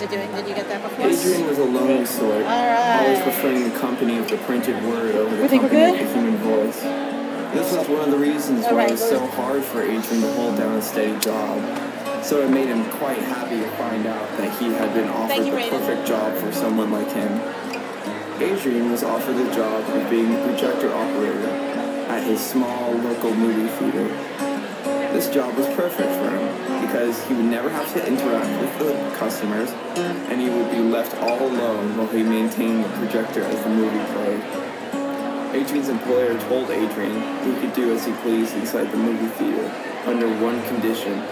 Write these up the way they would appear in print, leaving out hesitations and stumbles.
it doing? Did you get that before? Adrian was a lonely sort, always preferring the company of the printed word over the company of the human voice. This was one of the reasons why it was so hard for Adrian to hold down a steady job. So it made him quite happy to find out that he had been offered the perfect job for someone like him. Adrian was offered the job of being the projector operator at his small local movie theater. This job was perfect for him because he would never have to interact with the customers and he would be left all alone while he maintained the projector as the movie played. Adrian's employer told Adrian he could do as he pleased inside the movie theater under one condition.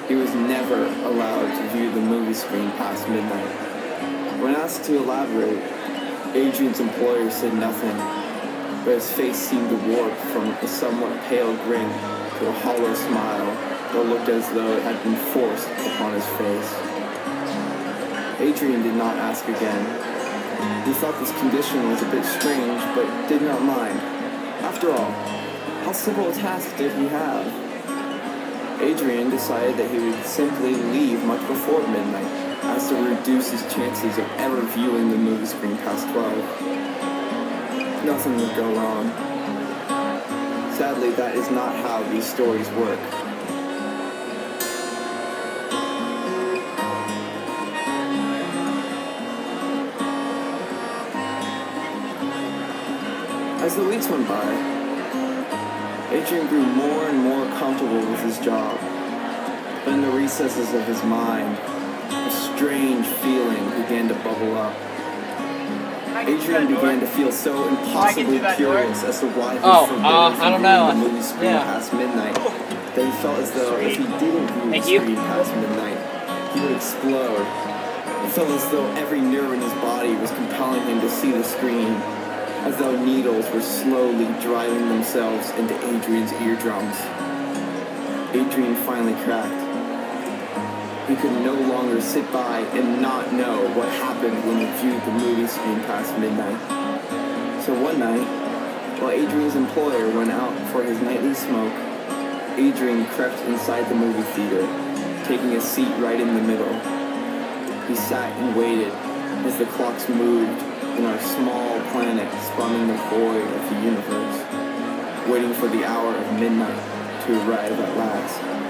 He was never allowed to view the movie screen past midnight. When asked to elaborate, Adrian's employer said nothing, but his face seemed to warp from a somewhat pale grin to a hollow smile that looked as though it had been forced upon his face. Adrian did not ask again. He thought this condition was a bit strange, but did not mind. After all, how simple a task did he have? Adrian decided that he would simply leave much before midnight, as to reduce his chances of ever viewing the movie screen past 12. Nothing would go wrong. Sadly, that is not how these stories work. As the weeks went by, Adrian grew more and more comfortable with his job, but in the recesses of his mind, a strange feeling began to bubble up. Adrian began to feel so impossibly curious as to why he forbade the movie screen past midnight that he felt as though if he didn't view the screen past midnight, he would explode. It felt as though every nerve in his body was compelling him to see the screen, as though needles were slowly driving themselves into Adrian's eardrums. Adrian finally cracked. He could no longer sit by and not know what happened when he viewed the movie screen past midnight. So one night, while Adrian's employer went out for his nightly smoke, Adrian crept inside the movie theater, taking a seat right in the middle. He sat and waited as the clocks moved in our small planet spanning the void of the universe, waiting for the hour of midnight to arrive at last.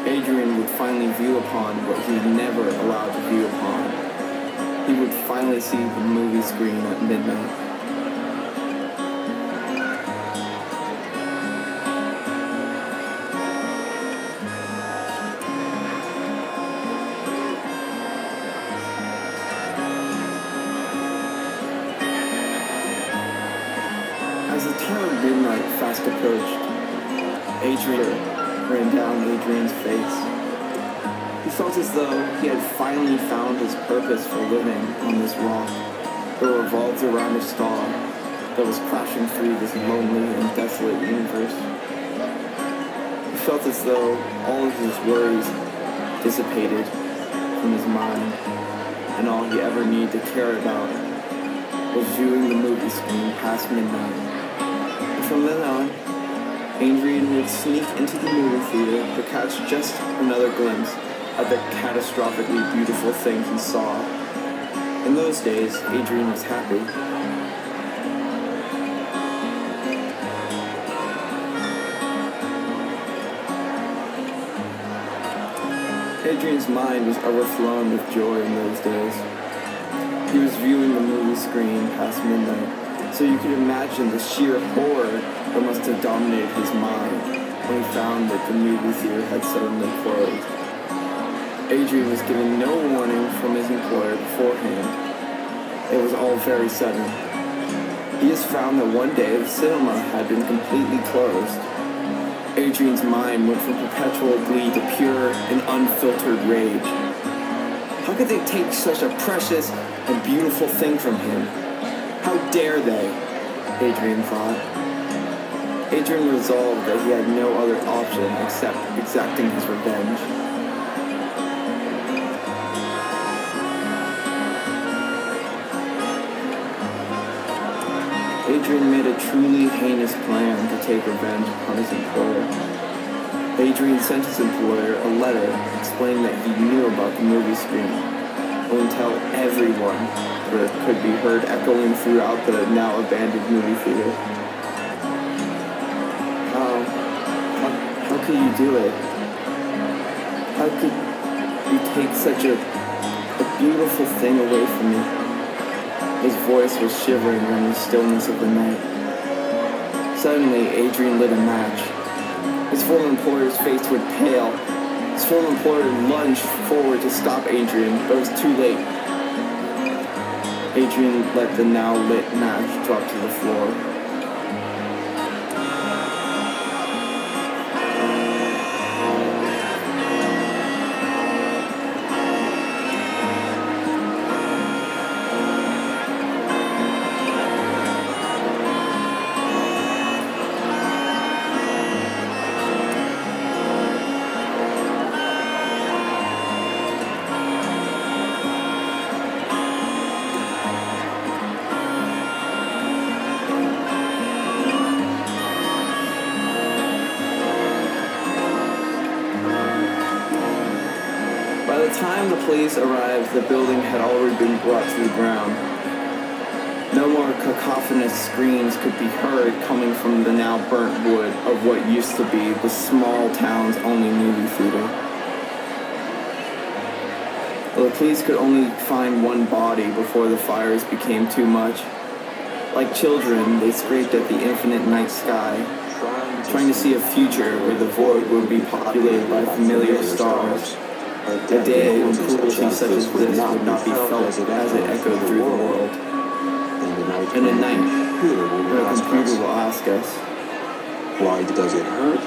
Adrian would finally view upon what he was never allowed to view upon. He would finally see the movie screen at midnight. As the time of midnight fast approached, Adrian ran down Adrian's face. He felt as though he had finally found his purpose for living on this rock that revolved around a star that was crashing through this lonely and desolate universe. He felt as though all of his worries dissipated from his mind, and all he ever needed to care about was viewing the movie screen past midnight. And from then on, Adrian would sneak into the movie theater to catch just another glimpse at the catastrophically beautiful thing he saw. In those days, Adrian was happy. Adrian's mind was overflowing with joy in those days. He was viewing the movie screen past midnight, so you could imagine the sheer horror that must have dominated his mind when he found that the movie theater had suddenly closed. Adrian was given no warning from his employer beforehand. It was all very sudden. He just found that one day the cinema had been completely closed. Adrian's mind went from perpetual glee to pure and unfiltered rage. How could they take such a precious and beautiful thing from him? How dare they? Adrian thought. Adrian resolved that he had no other option except exacting his revenge. Adrian made a truly heinous plan to take revenge upon his employer. Adrian sent his employer a letter explaining that he knew about the movie screen. Won't tell everyone, but it could be heard echoing throughout the now abandoned movie theater. How could you do it? How could you take such a beautiful thing away from me? His voice was shivering in the stillness of the night. Suddenly, Adrian lit a match. His former employer's face went pale. His former employer lunged forward to stop Adrian, but it was too late. Adrian let the now lit match drop to the floor. By the time the police arrived, the building had already been brought to the ground. No more cacophonous screams could be heard coming from the now burnt wood of what used to be the small town's only movie theater. The police could only find one body before the fires became too much. Like children, they scraped at the infinite night sky, trying to see a future where the void would be populated by familiar stars. A day when cruelty such as this would not be felt as it echoed through the world. And at night, when a computer will ask us, why does it hurt?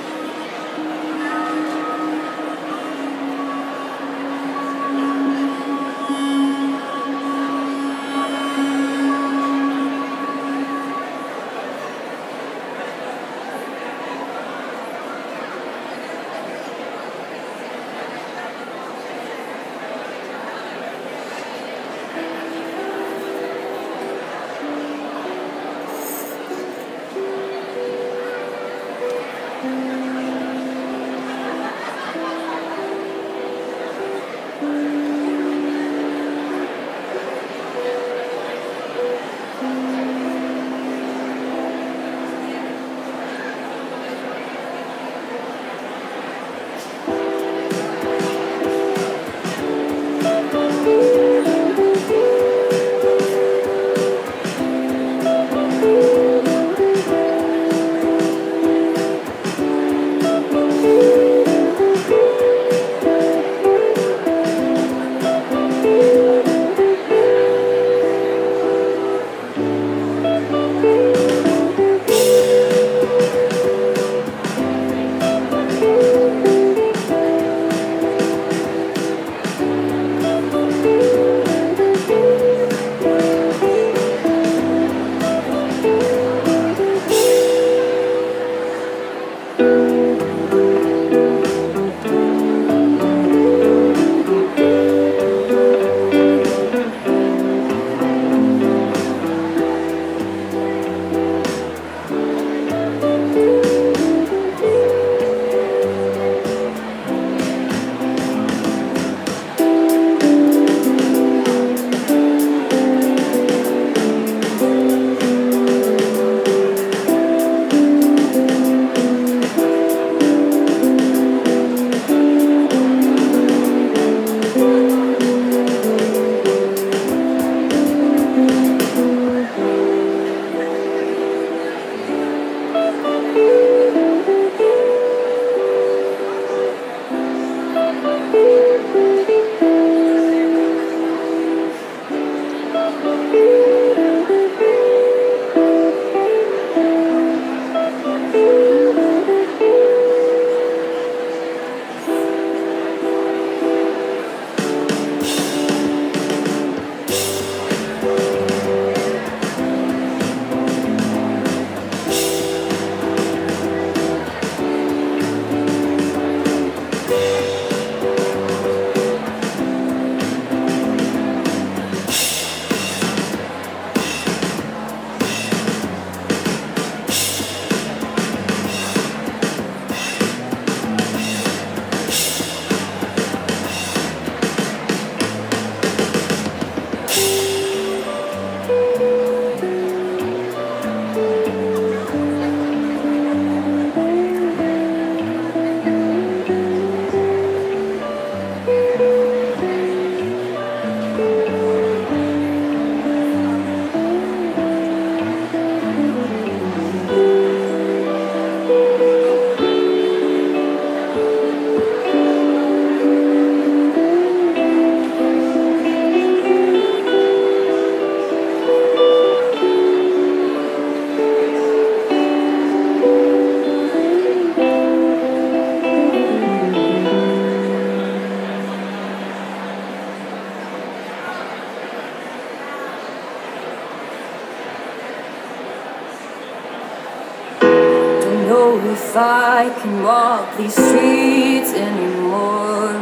I can walk these streets anymore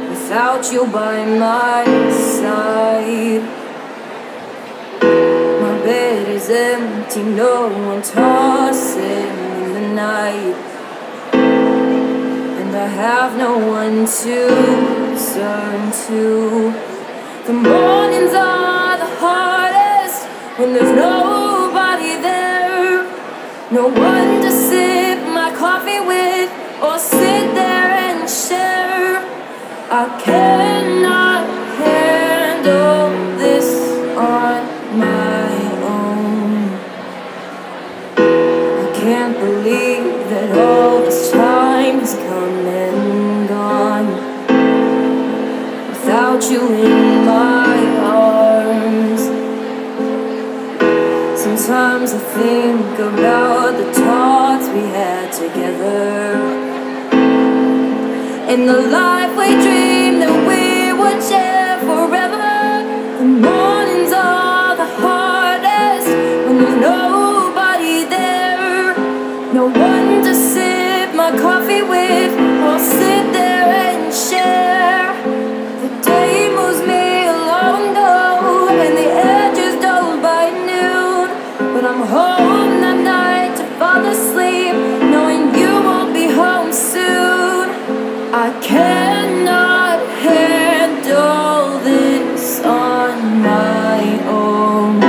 without you by my side. My bed is empty, no one tossing in the night, and I have no one to turn to. The mornings are the hardest when there's nobody there, no one to sip my coffee with or sit there and share. I cannot handle this on my own. I can't believe that all this time has come and gone without you in my arms. Sometimes I think about the talks we had together and the life we dreamed that we would share forever. The mornings are the hardest when there's nobody there, no one to sip my coffee with or sit there and share. The day moves me along though, and the edges dull by noon, but I'm home that night to fall asleep knowing you won't be home soon. I cannot handle this on my own.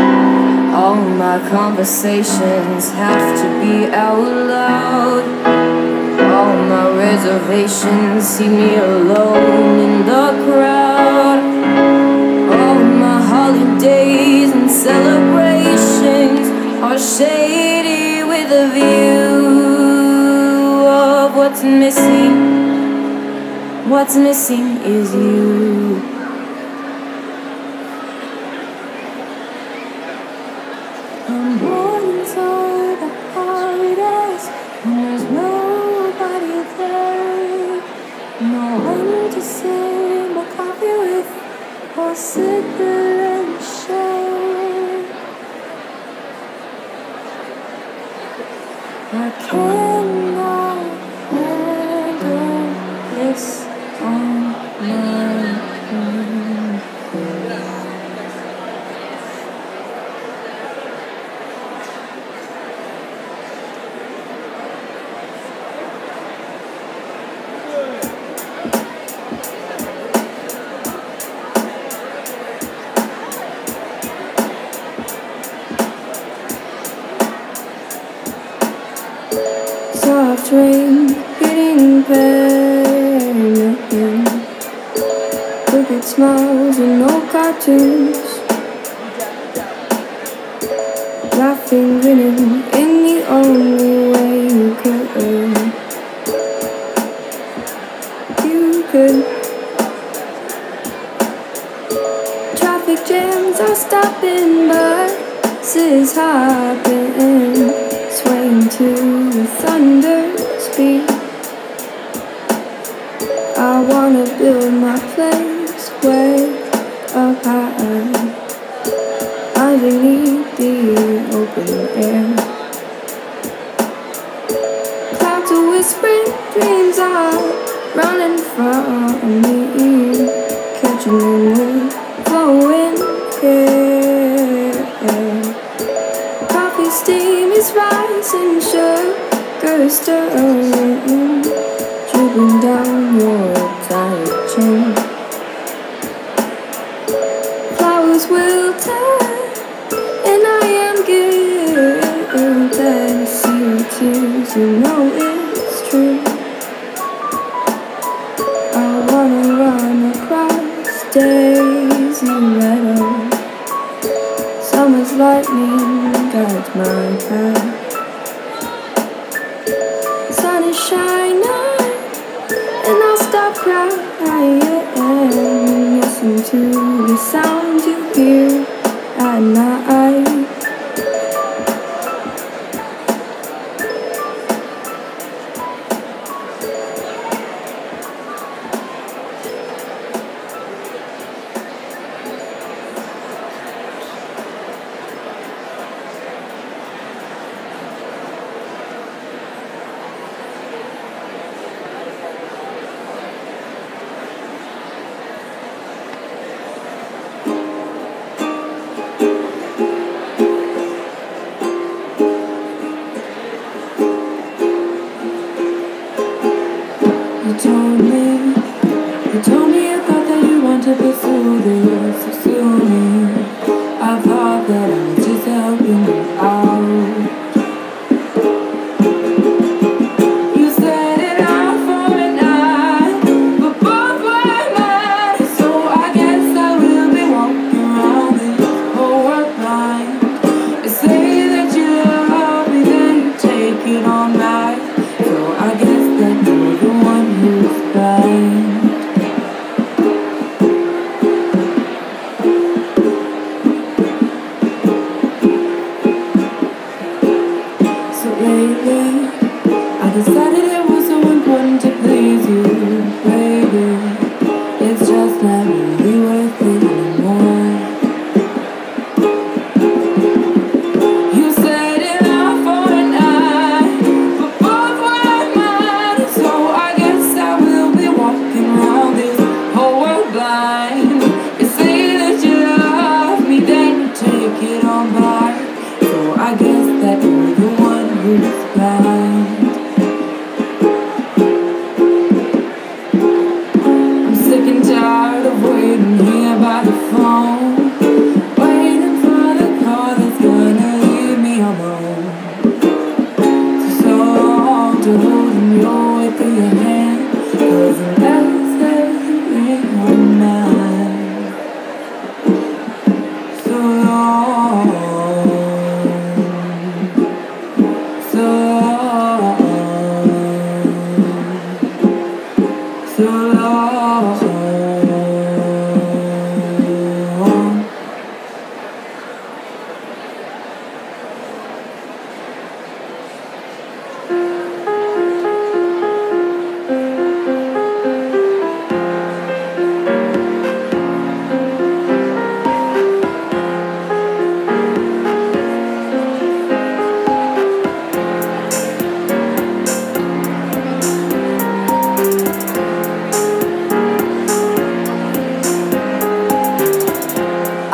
All my conversations have to be out loud. All my reservations see me alone in the crowd. All my holidays and celebrations are shady with a view of what's missing. What's missing is you. The mornings are the hardest when there's nobody there, no one to sit my coffee with or sit there and share. I cannot handle this on my own. Soft rain hitting pavement, crooked smiles and no cartoons, laughing, grinning in the only way you could. You could. Traffic jams are stopping, buses hopping, swaying to the thunder speed. I wanna build my place way up high, underneath the open air. Clouds are whispering, dreams are running from me, catching the wind, flowing here. Coffee steam is rising, sugar stirring, dripping down your tight chin. Flowers will turn, and I am guilty to see your tears, you know it's true. I wanna run across daisy meadows, summer's lightning guides my path. Sun is shining, and I'll stop crying and listen to the sound you hear at night. You told me you thought that you want to pursue this, pursue me. I thought that I was just helping you out. You set it off for a night, but both were mad. So I guess I will be walking around this whole world blind. You say that you love me, then you take it all night. So I guess that you're the one who's blind. Lately, I decided it was so important to please you, baby. It's just not really worth it anymore. You set it off for a night, but both were mad. So I guess I will be walking around this whole world blind. You say that you love me, then you take it on back. So I guess that you're the one who's blind. I'm sick and tired of waiting here by the phone, waiting for the call that's gonna leave me alone. So long to holding your way through your hand, 'cause the last ain't on mine. So long. So long.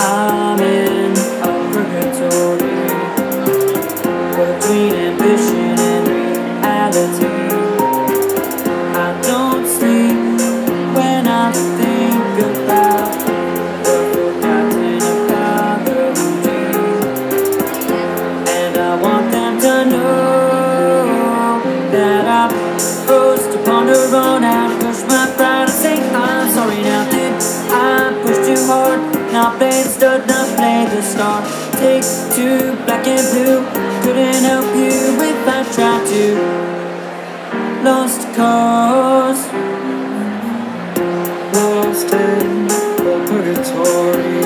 I'm in a purgatory between ambition and reality. I don't sleep when I think about the forgotten apology, and I want them to know that I rose to ponder on how to push my pride and say I'm sorry now. Did I push too hard? Now play the stud, now play the star. Take two, black and blue. Couldn't help you if I tried to. Lost cause, lost in the purgatory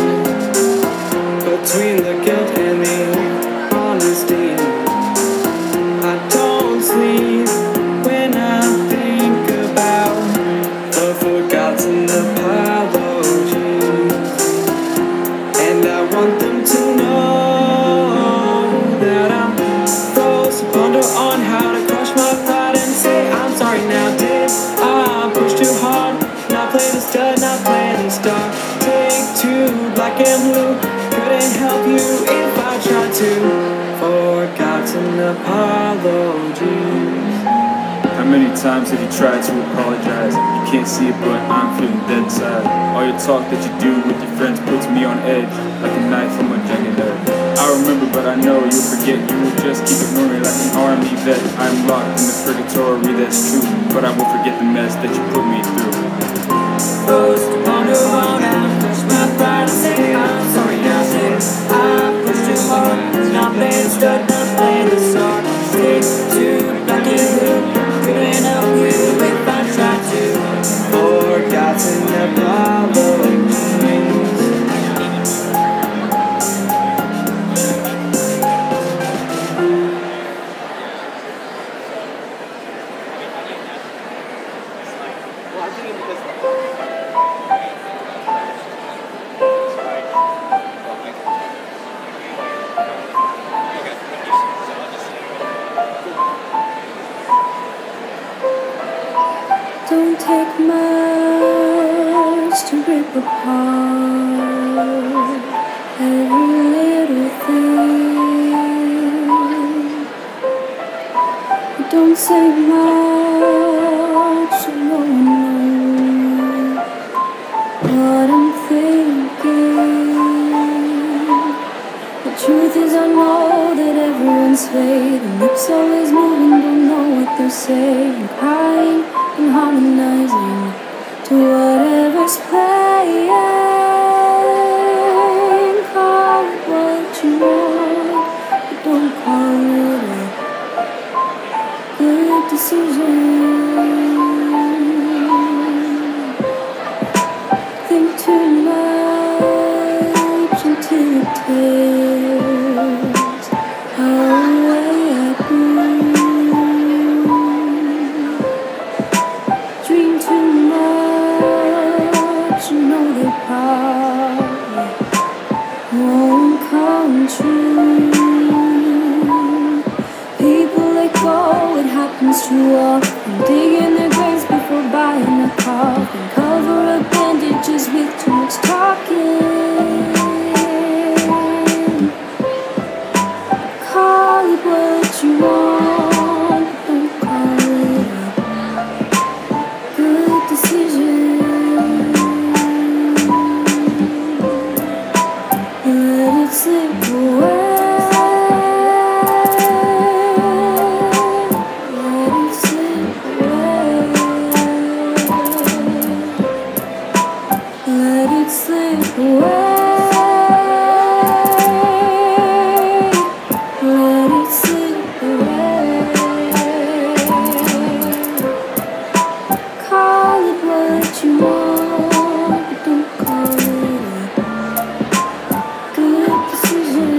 between the guilt and the honesty. I don't sleep when I think about the forgotten apologies. And I want them to know that I'm froze to ponder on how to crush my pride and say I'm sorry now. Did I push too hard? Now play the stud, now play the star. Take two, black and blue. Couldn't help you if I tried to. Forgotten apologies. How many times have you tried to apologize? You can't see it, but I'm feeling dead inside. All your talk that you do with your friends puts me on edge, like a knife from a jagged edge. I remember, but I know you'll forget. You will just keep ignoring me like an army vet. I'm locked in the purgatory, that's true, but I won't forget the mess that you put me through. Rose to ponder on and push my pride and say I'm sorry now. Did I push too hard? Now play the stud, now play the star. Take two, black and blue. Couldn't help you if I tried to. Forgotten apologies. Don't take much to rip apart every little thing. It don't say much so no one knows what I'm thinking. The truth is I know that everyone's fading. Lips always moving, don't know what they're saying. Crying and harmonizing to whatever's playing. Call it what you want, but don't call it a good decision. Think too much until it tears away at you. Dream too much, you know they probably won't come true. People let go, it happens too often. Dig in their graves before buying a coffin. Cover up bandages with too much talking. Call it what you want, but don't call it a good decision. Let it slip away. Let it slip away. Let it slip away. Let it slip away. Call it what you want, but don't call it a good decision.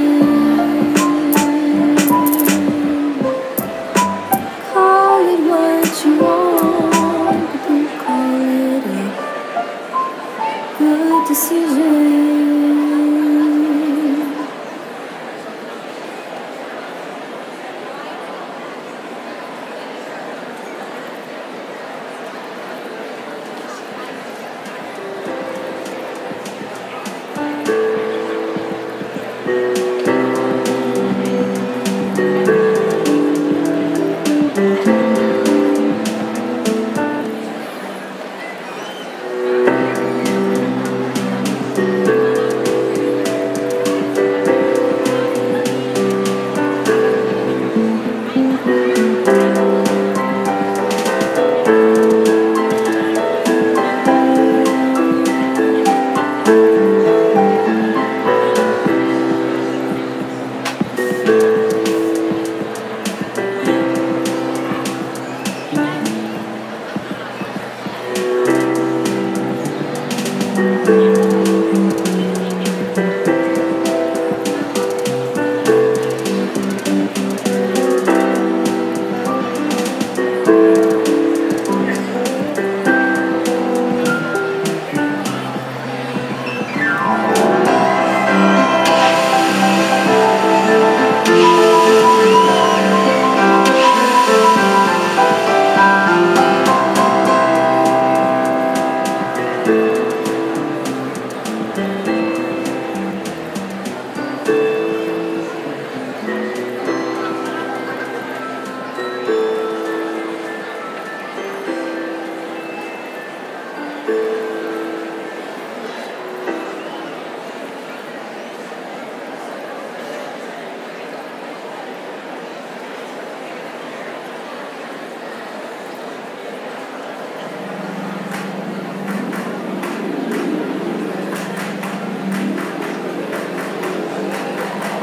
Call it what you want, but don't call it a good decision.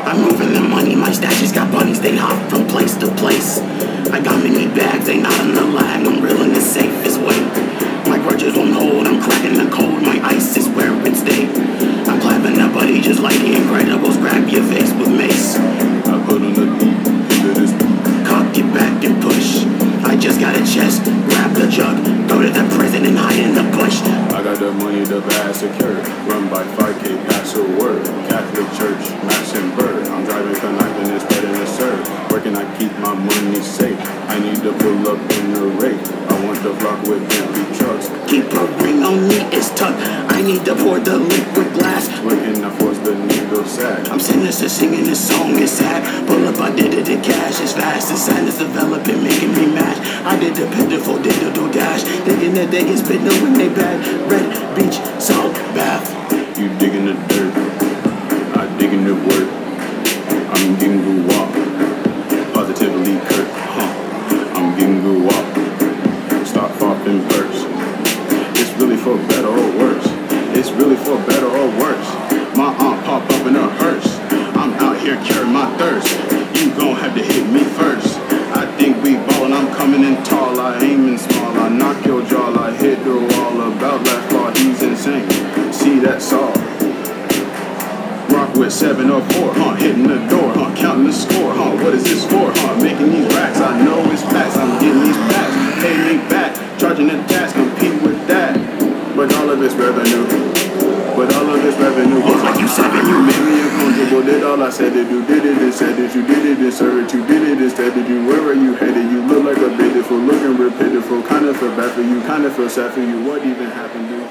I'm moving the money, my stashes got bunnies, they hop from place to place. I got many bags, they not in the lag, I'm real in the safest way. My grudges won't hold, I'm cracking the code, my ice is where it stay. I'm clapping the buddy just like the Incredibles, grab your face with mace. I put on the beat, into this Cock it back and push, I just got a chest, grab the jug, go to the prison and hide in the bush. I got the money, the bag secure. Run by 5K, pass a word. Catholic Church, Max and Bird. I'm driving the knife and it's better to serve. Where can I keep my money safe? I need to pull up in the rake. I want the block with empty trucks. Keep a ring on me, it's tucked. I need to pour the liquid glass. When can I force the needle sack? I'm sending faster. Singing this song is sad. Pull up, I did it in cash. It's fast. The sadness developing, making me mad. I did the pitiful, did the do dash. Thinking that they get spit when they bad. Red beach, salt bath. You digging the dirt, I digging the work. I'm getting good walk, positively Kurt. I'm getting good walk. Stop popping burst. It's really for better or worse. It's really for better or worse. My aunt pop up in a hearse. I'm out here curing my thirst. You gon' have to hit me first. I think we ballin', I'm coming in tall. I aiming small, I knock your jaw. I hit the wall about last fall. He's insane. See that saw. Rock with 704, hitting the door, counting the score, what is this for, making these racks, I know it's facts, I'm getting these packs, pay me back, charging the tax, compete with that, but all of this revenue, was like you said, and you made me uncomfortable, did all I said to do, did it and said that you did it and served you did it instead of you, where are you headed, you look like a pitiful, looking real pitiful, kinda feel bad for you, kinda feel sad for you, what even happened, dude?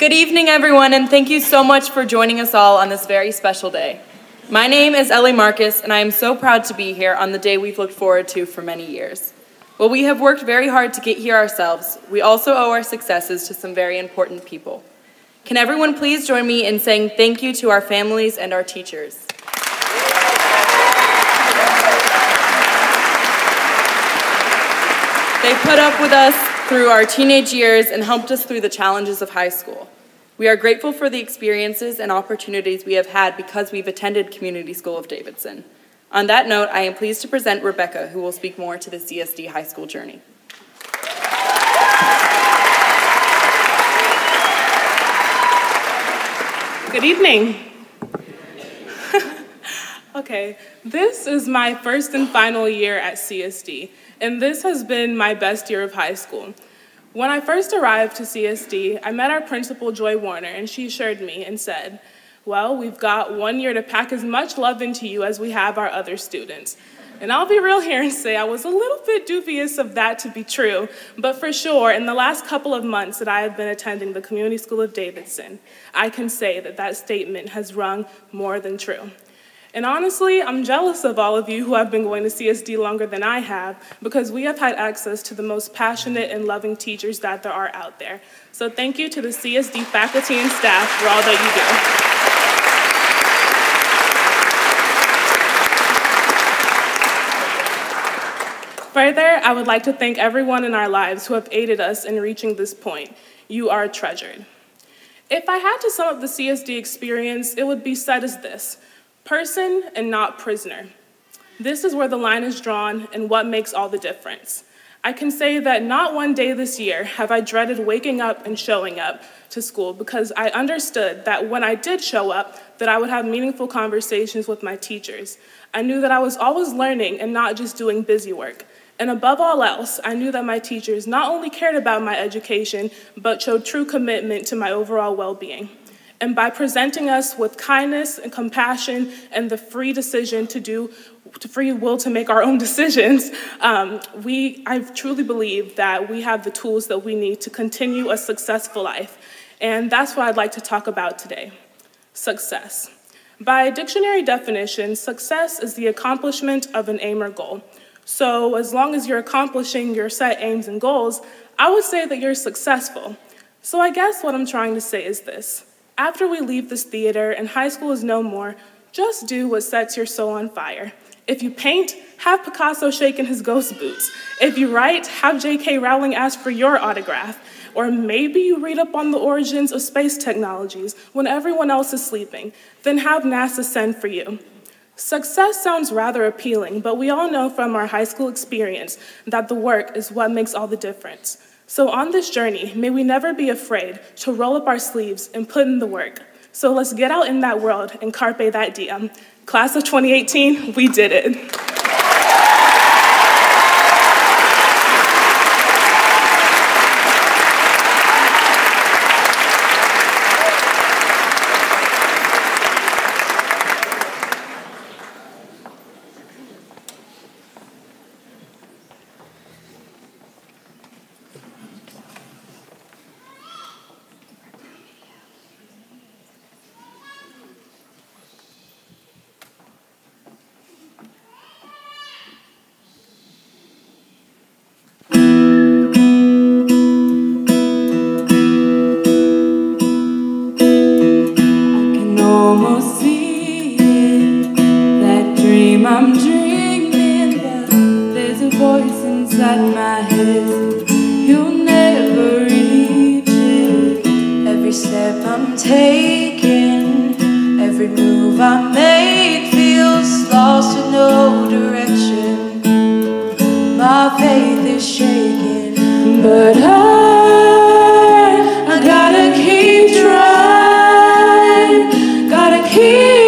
Good evening, everyone, and thank you so much for joining us all on this very special day. My name is Ellie Marcus, and I am so proud to be here on the day we've looked forward to for many years. While we have worked very hard to get here ourselves, we also owe our successes to some very important people. Can everyone please join me in saying thank you to our families and our teachers? They put up with us through our teenage years and helped us through the challenges of high school. We are grateful for the experiences and opportunities we have had because we've attended Community School of Davidson. On that note, I am pleased to present Rebecca, who will speak more to the CSD high school journey. Good evening. Okay, this is my first and final year at CSD, and this has been my best year of high school. When I first arrived to CSD, I met our principal, Joy Warner, and she assured me and said, well, we've got 1 year to pack as much love into you as we have our other students. And I'll be real here and say I was a little bit dubious of that to be true, but for sure, in the last couple of months that I have been attending the Community School of Davidson, I can say that that statement has rung more than true. And honestly, I'm jealous of all of you who have been going to CSD longer than I have, because we have had access to the most passionate and loving teachers that there are out there. So thank you to the CSD faculty and staff for all that you do. Further, I would like to thank everyone in our lives who have aided us in reaching this point. You are treasured. If I had to sum up the CSD experience, it would be said as this: person and not prisoner. This is where the line is drawn and what makes all the difference. I can say that not one day this year have I dreaded waking up and showing up to school, because I understood that when I did show up, that I would have meaningful conversations with my teachers. I knew that I was always learning and not just doing busy work. And above all else, I knew that my teachers not only cared about my education, but showed true commitment to my overall well-being. And by presenting us with kindness and compassion and the free will to make our own decisions, I truly believe that we have the tools that we need to continue a successful life. And that's what I'd like to talk about today: success. By dictionary definition, success is the accomplishment of an aim or goal. So as long as you're accomplishing your set aims and goals, I would say that you're successful. So I guess what I'm trying to say is this: after we leave this theater and high school is no more, just do what sets your soul on fire. If you paint, have Picasso shaking his ghost boots. If you write, have J.K. Rowling ask for your autograph. Or maybe you read up on the origins of space technologies when everyone else is sleeping. Then have NASA send for you. Success sounds rather appealing, but we all know from our high school experience that the work is what makes all the difference. So on this journey, may we never be afraid to roll up our sleeves and put in the work. So let's get out in that world and carpe that diem. Class of 2018, we did it. I'm dreaming, but there's a voice inside my head. You'll never reach it. Every step I'm taking, every move I make feels lost with no direction. My faith is shaking, but I gotta keep trying, gotta keep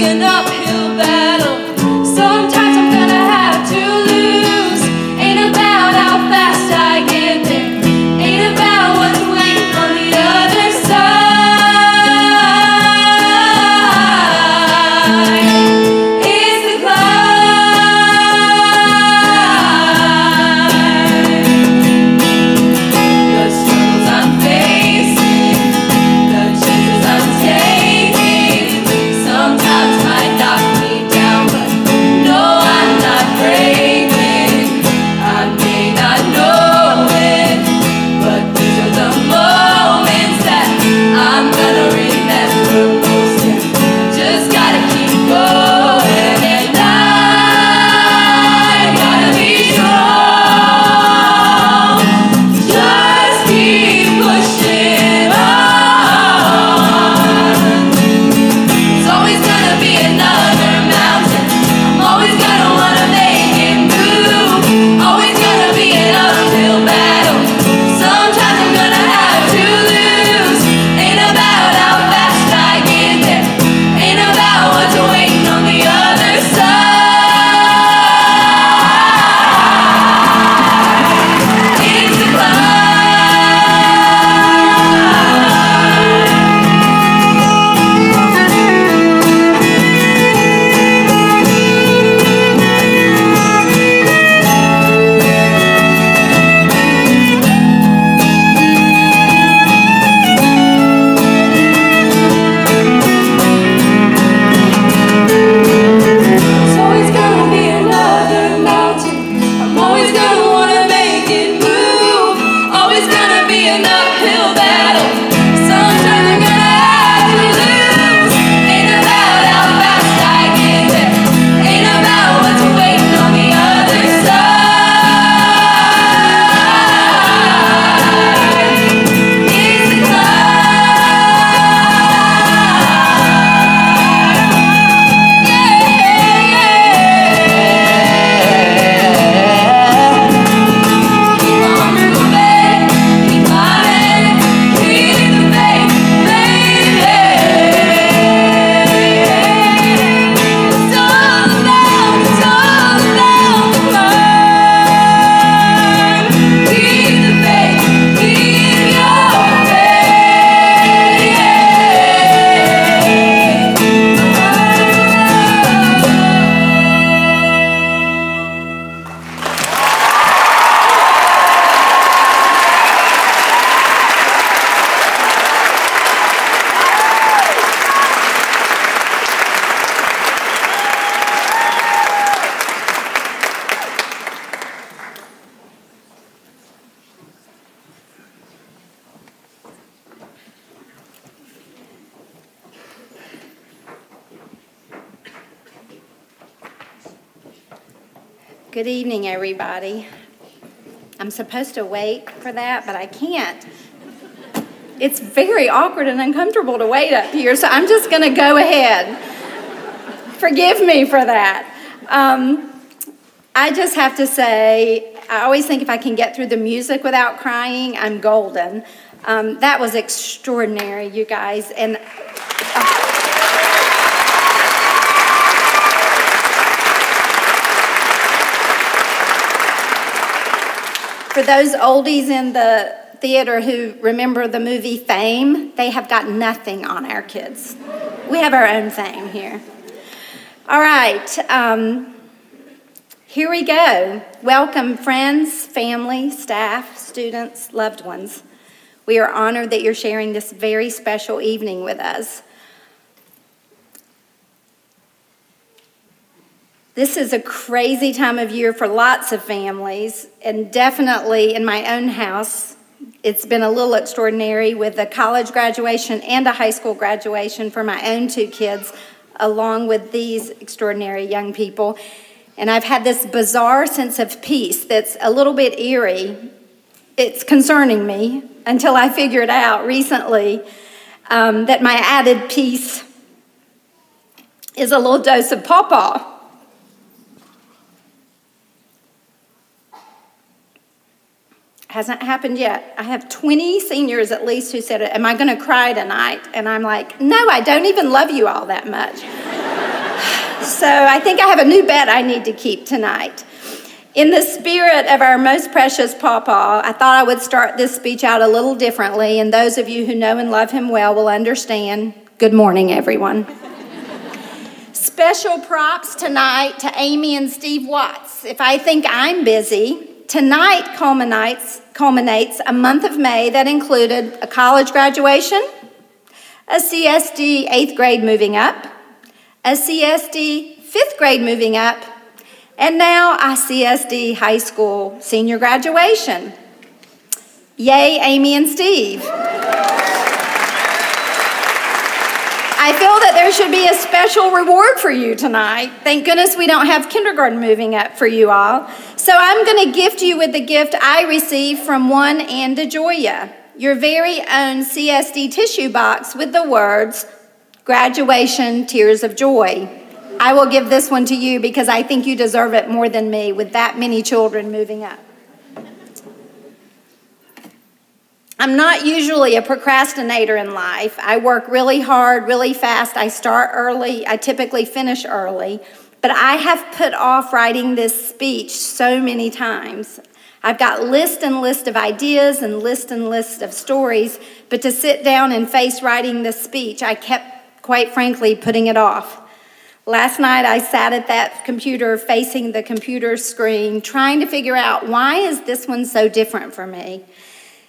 an uphill battle. Sometimes I'm gonna have to lose. Ain't about how fast I get there, ain't about what's waiting on the other side. Good evening, everybody. I'm supposed to wait for that, but I can't. It's very awkward and uncomfortable to wait up here, so I'm just going to go ahead. Forgive me for that. I just have to say, I always think if I can get through the music without crying, I'm golden. That was extraordinary, you guys. And for those oldies in the theater who remember the movie Fame, they have got nothing on our kids. We have our own Fame here. All right, here we go. Welcome, friends, family, staff, students, loved ones. We are honored that you're sharing this very special evening with us. This is a crazy time of year for lots of families, and definitely in my own house, it's been a little extraordinary with a college graduation and a high school graduation for my own two kids, along with these extraordinary young people. And I've had this bizarre sense of peace that's a little bit eerie. It's concerning me until I figured out recently that my added peace is a little dose of pawpaw. Hasn't happened yet. I have 20 seniors at least who said, am I going to cry tonight? And I'm like, no, I don't even love you all that much. So I think I have a new bet I need to keep tonight. In the spirit of our most precious Pawpaw, I thought I would start this speech out a little differently, and those of you who know and love him well will understand. Good morning, everyone. Special props tonight to Amy and Steve Watts. If I think I'm busy, tonight culminates a month of May that included a college graduation, a CSD 8th grade moving up, a CSD 5th grade moving up, and now a CSD high school senior graduation. Yay, Amy and Steve. I feel that there should be a special reward for you tonight. Thank goodness we don't have kindergarten moving up for you all. So I'm going to gift you with the gift I received from one Ann DeJoya, your very own CSD tissue box with the words, Graduation Tears of Joy. I will give this one to you because I think you deserve it more than me with that many children moving up. I'm not usually a procrastinator in life. I work really hard, really fast. I start early. I typically finish early. But I have put off writing this speech so many times. I've got list and list of ideas and list of stories, but to sit down and face writing this speech, I kept, quite frankly, putting it off. Last night I sat at that computer facing the computer screen trying to figure out why is this one so different for me?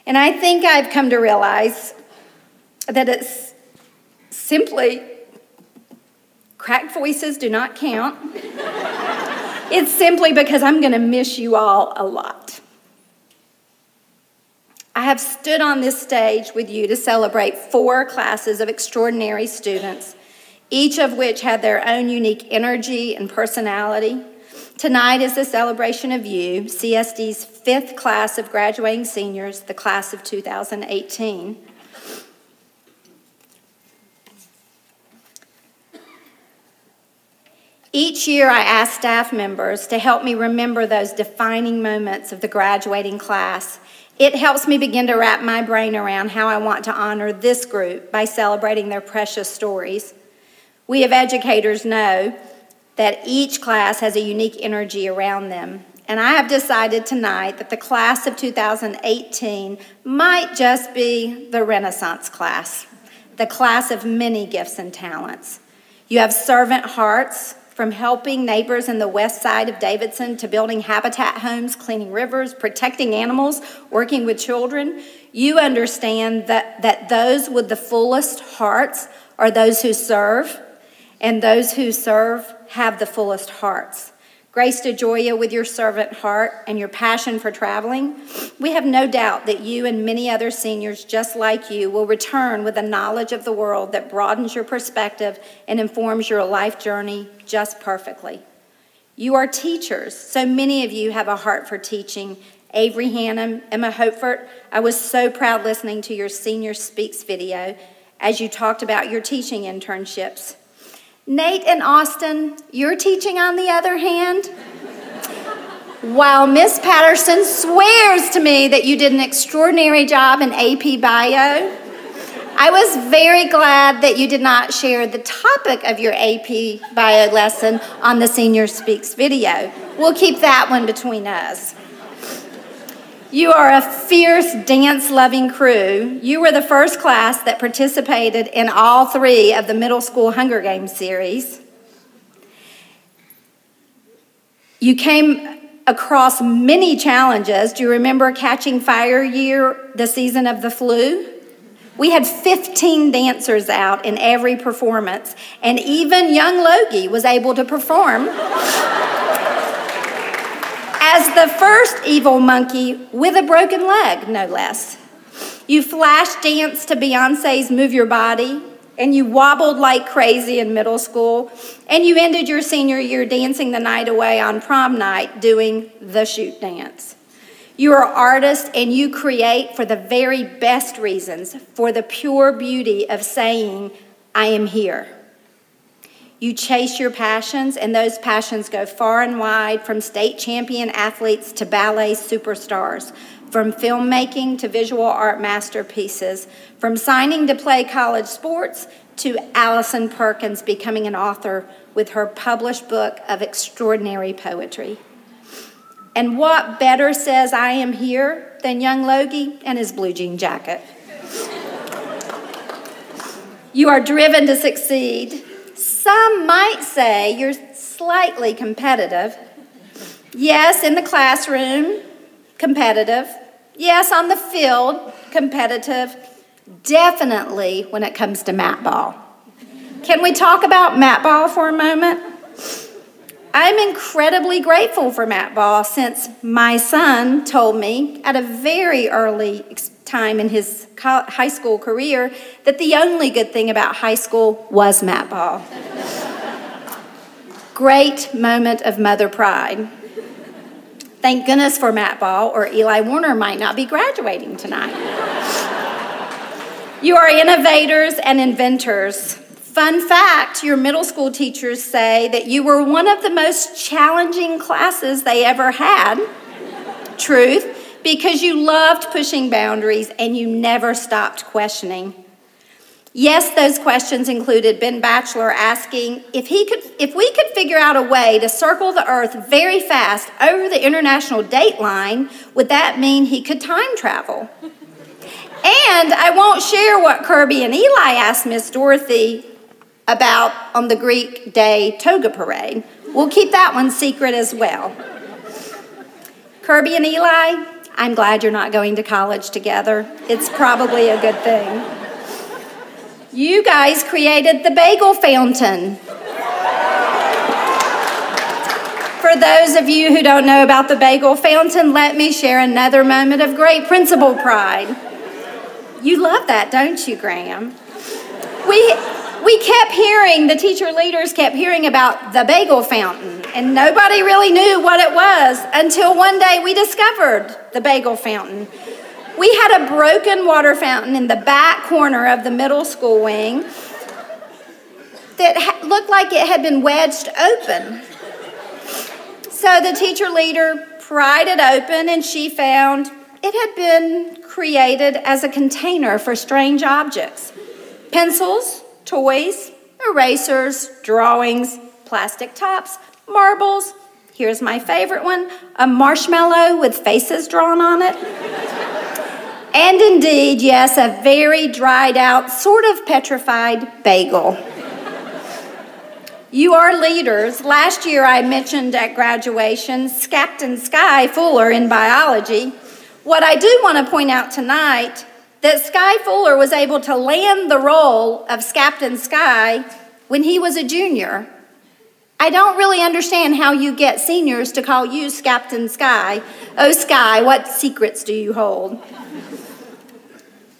And I think I've come to realize that it's simply cracked voices do not count. It's simply because I'm going to miss you all a lot. I have stood on this stage with you to celebrate 4 classes of extraordinary students, each of which had their own unique energy and personality. Tonight is a celebration of you, CSD's 5th class of graduating seniors, the class of 2018. Each year I ask staff members to help me remember those defining moments of the graduating class. It helps me begin to wrap my brain around how I want to honor this group by celebrating their precious stories. We as educators know that each class has a unique energy around them. And I have decided tonight that the class of 2018 might just be the Renaissance class, the class of many gifts and talents. You have servant hearts, from helping neighbors in the west side of Davidson to building habitat homes, cleaning rivers, protecting animals, working with children. You understand that those with the fullest hearts are those who serve, and those who serve have the fullest hearts. Grace DeJoya, with your servant heart and your passion for traveling, we have no doubt that you and many other seniors just like you will return with a knowledge of the world that broadens your perspective and informs your life journey just perfectly. You are teachers. So many of you have a heart for teaching. Avery Hannum, Emma Hopefert, I was so proud listening to your Senior Speaks video as you talked about your teaching internships. Nate and Austin, your teaching on the other hand, while Miss Patterson swears to me that you did an extraordinary job in AP Bio, I was very glad that you did not share the topic of your AP Bio lesson on the Senior Speaks video. We'll keep that one between us. You are a fierce dance-loving crew. You were the first class that participated in all 3 of the middle school Hunger Games series. You came across many challenges. Do you remember catching fire year, the season of the flu? We had 15 dancers out in every performance, and even young Logie was able to perform as the first evil monkey with a broken leg, no less. You flash danced to Beyonce's Move Your Body, and you wobbled like crazy in middle school, and you ended your senior year dancing the night away on prom night doing the shoot dance. You are artists, and you create for the very best reasons, for the pure beauty of saying, I am here. You chase your passions, and those passions go far and wide, from state champion athletes to ballet superstars, from filmmaking to visual art masterpieces, from signing to play college sports to Allison Perkins becoming an author with her published book of extraordinary poetry. And what better says I am here than young Logie and his blue jean jacket? You are driven to succeed. Some might say you're slightly competitive. Yes, in the classroom, competitive. Yes, on the field, competitive. Definitely when it comes to mat ball. Can we talk about mat ball for a moment? I'm incredibly grateful for mat ball since my son told me at a very early time in his high school career that the only good thing about high school was mat ball. Great moment of mother pride. Thank goodness for mat ball, or Eli Warner might not be graduating tonight. You are innovators and inventors. Fun fact, your middle school teachers say that you were one of the most challenging classes they ever had. Truth. Because you loved pushing boundaries and you never stopped questioning. Yes, those questions included Ben Batchelor asking if we could figure out a way to circle the earth very fast over the international date line, would that mean he could time travel? And I won't share what Kirby and Eli asked Miss Dorothy about on the Greek Day toga parade. We'll keep that one secret as well. Kirby and Eli, I'm glad you're not going to college together. It's probably a good thing. You guys created the bagel fountain. For those of you who don't know about the bagel fountain, let me share another moment of great principal pride. You love that, don't you, Graham? We kept hearing, the teacher leaders kept hearing about the bagel fountain, and nobody really knew what it was until one day we discovered the bagel fountain. We had a broken water fountain in the back corner of the middle school wing that looked like it had been wedged open. So the teacher leader pried it open, and she found it had been created as a container for strange objects. Pencils, toys, erasers, drawings, plastic tops, marbles. Here's my favorite one, a marshmallow with faces drawn on it. And indeed, yes, a very dried out, sort of petrified bagel. You are leaders. Last year I mentioned at graduation Captain Sky Fuller in biology. What I do want to point out tonight, that Sky Fuller was able to land the role of Captain Sky when he was a junior. I don't really understand how you get seniors to call you Captain Sky. Oh, Sky, what secrets do you hold?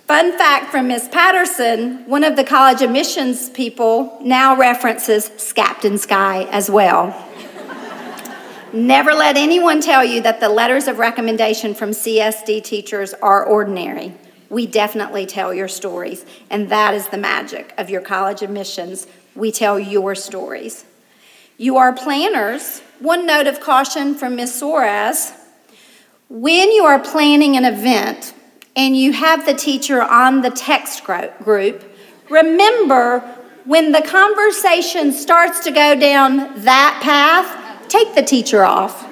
Fun fact from Miss Patterson, one of the college admissions people now references Captain Sky as well. Never let anyone tell you that the letters of recommendation from CSD teachers are ordinary. We definitely tell your stories, and that is the magic of your college admissions. We tell your stories. You are planners. One note of caution from Ms. Soares. When you are planning an event and you have the teacher on the text group, remember when the conversation starts to go down that path, take the teacher off.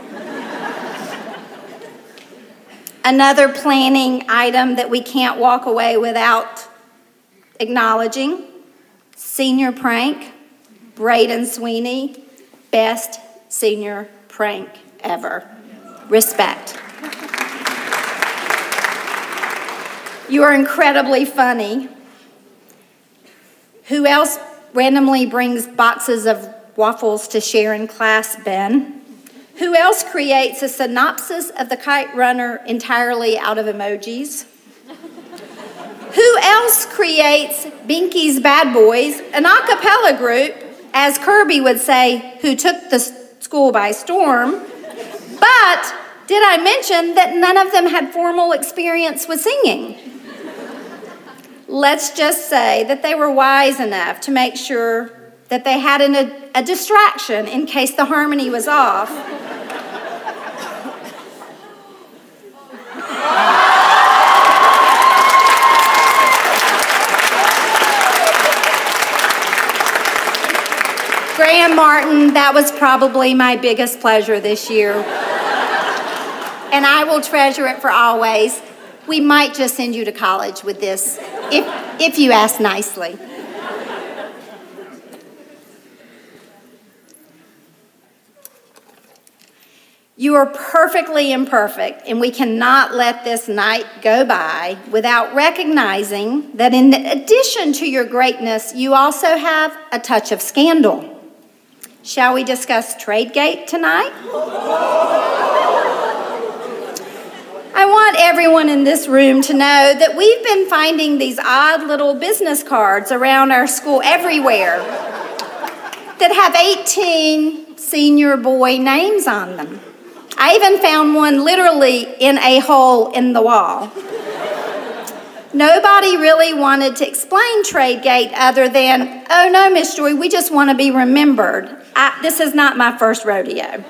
Another planning item that we can't walk away without acknowledging, senior prank, Braden Sweeney, best senior prank ever. Respect. You are incredibly funny. Who else randomly brings boxes of waffles to share in class, Ben? Who else creates a synopsis of the kite runner entirely out of emojis? Who else creates Binky's Bad Boys, an a cappella group, as Kirby would say, who took the school by storm? But did I mention that none of them had formal experience with singing? Let's just say that they were wise enough to make sure that they had a distraction in case the harmony was off. Graham Martin, that was probably my biggest pleasure this year. And I will treasure it for always. We might just send you to college with this, if you ask nicely. You are perfectly imperfect, and we cannot let this night go by without recognizing that in addition to your greatness, you also have a touch of scandal. Shall we discuss Tradegate tonight? I want everyone in this room to know that we've been finding these odd little business cards around our school everywhere that have 18 senior boy names on them. I even found one literally in a hole in the wall. Nobody really wanted to explain Tradegate other than, oh no, Miss Joy, we just want to be remembered. This is not my first rodeo.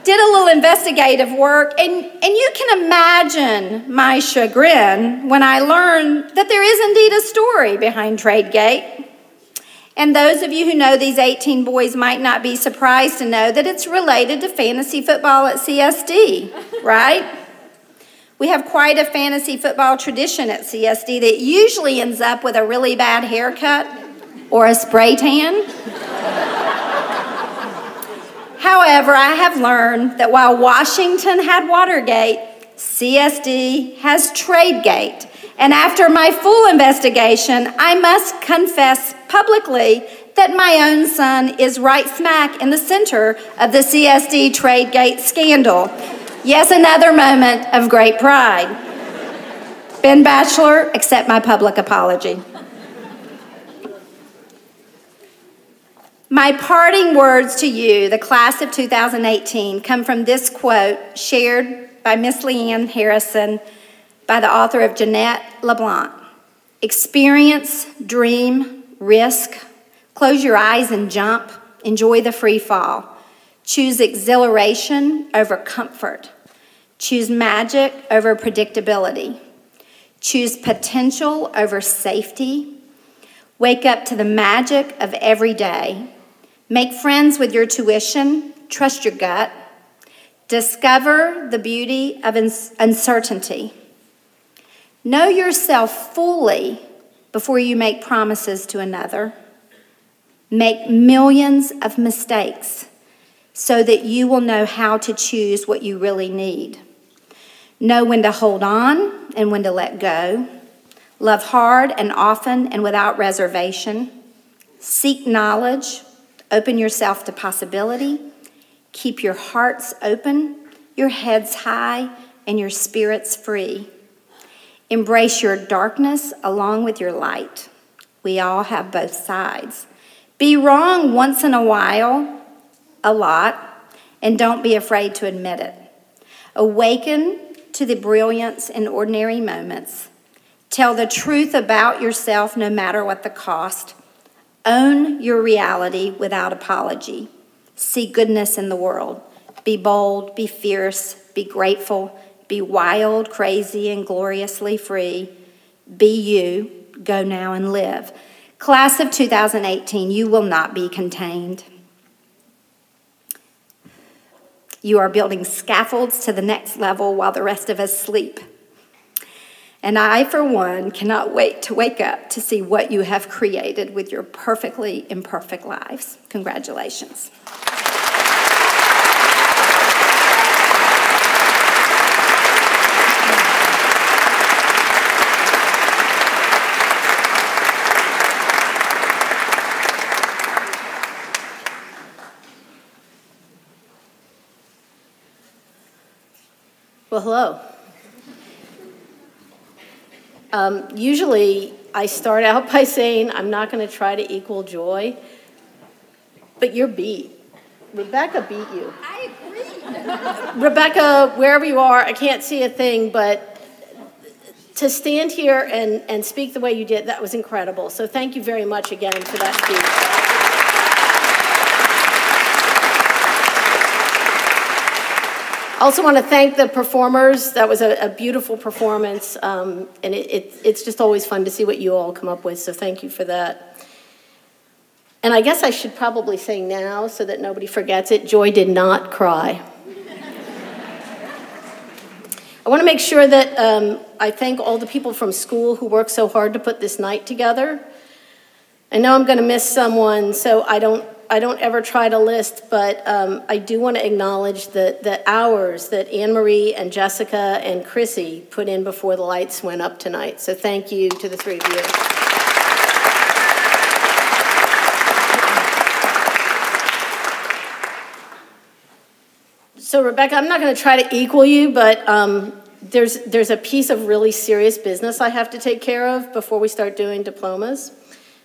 Did a little investigative work, and you can imagine my chagrin when I learned that there is indeed a story behind Tradegate. And those of you who know these 18 boys might not be surprised to know that it's related to fantasy football at CSD, right? We have quite a fantasy football tradition at CSD that usually ends up with a really bad haircut or a spray tan. However, I have learned that while Washington had Watergate, CSD has Tradegate. And after my full investigation, I must confess publicly that my own son is right smack in the center of the CSD Tradegate scandal. Yes, another moment of great pride. Ben Batchelor, accept my public apology. My parting words to you, the class of 2018, come from this quote shared by Miss Leanne Harrison by the author of Jeanette LeBlanc. Experience, dream, risk, close your eyes and jump, enjoy the free fall. Choose exhilaration over comfort. Choose magic over predictability. Choose potential over safety. Wake up to the magic of every day. Make friends with your tuition. Trust your gut. Discover the beauty of uncertainty. Know yourself fully before you make promises to another. Make millions of mistakes so that you will know how to choose what you really need. Know when to hold on and when to let go. Love hard and often and without reservation. Seek knowledge. Open yourself to possibility. Keep your hearts open, your heads high, and your spirits free. Embrace your darkness along with your light. We all have both sides. Be wrong once in a while, a lot, and don't be afraid to admit it. Awaken to the brilliance in ordinary moments. Tell the truth about yourself no matter what the cost. Own your reality without apology. See goodness in the world. Be bold, be fierce, be grateful, be wild, crazy, and gloriously free. Be you. Go now and live. Class of 2018, you will not be contained. You are building scaffolds to the next level while the rest of us sleep. And I, for one, cannot wait to wake up to see what you have created with your perfectly imperfect lives. Congratulations. Well, hello. Usually I start out by saying I'm not going to try to equal joy, but you're beat. Rebecca beat you. I agree. Rebecca, wherever you are, I can't see a thing, but to stand here and speak the way you did, that was incredible. So thank you very much again for that speech. I also want to thank the performers. That was a beautiful performance, and it's just always fun to see what you all come up with, so thank you for that. And I guess I should probably say now, so that nobody forgets it, Joy did not cry. I want to make sure that I thank all the people from school who worked so hard to put this night together. I know I'm going to miss someone, so I don't ever try to list, but I do want to acknowledge the hours that Anne-Marie and Jessica and Chrissy put in before the lights went up tonight. So thank you to the three of you. So Rebecca, I'm not going to try to equal you, but there's a piece of really serious business I have to take care of before we start doing diplomas.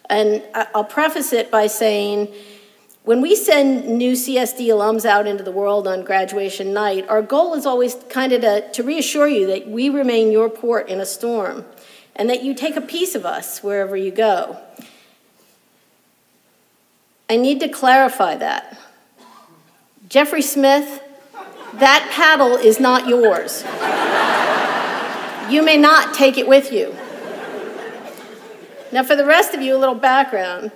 And I'll preface it by saying, when we send new CSD alums out into the world on graduation night, our goal is always kind of to reassure you that we remain your port in a storm and that you take a piece of us wherever you go. I need to clarify that. Jeffrey Smith, that paddle is not yours. You may not take it with you. Now, for the rest of you, a little background.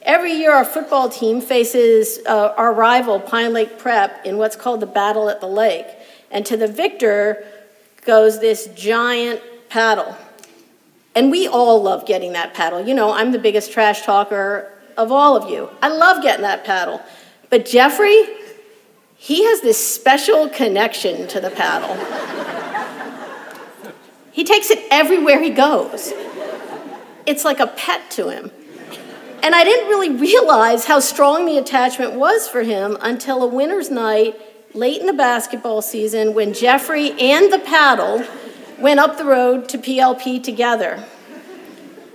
Every year, our football team faces our rival, Pine Lake Prep, in what's called the Battle at the Lake. And to the victor goes this giant paddle. And we all love getting that paddle. You know, I'm the biggest trash talker of all of you. I love getting that paddle. But Jeffrey, he has this special connection to the paddle. He takes it everywhere he goes. It's like a pet to him. And I didn't really realize how strong the attachment was for him until a winter's night, late in the basketball season, when Jeffrey and the paddle went up the road to PLP together.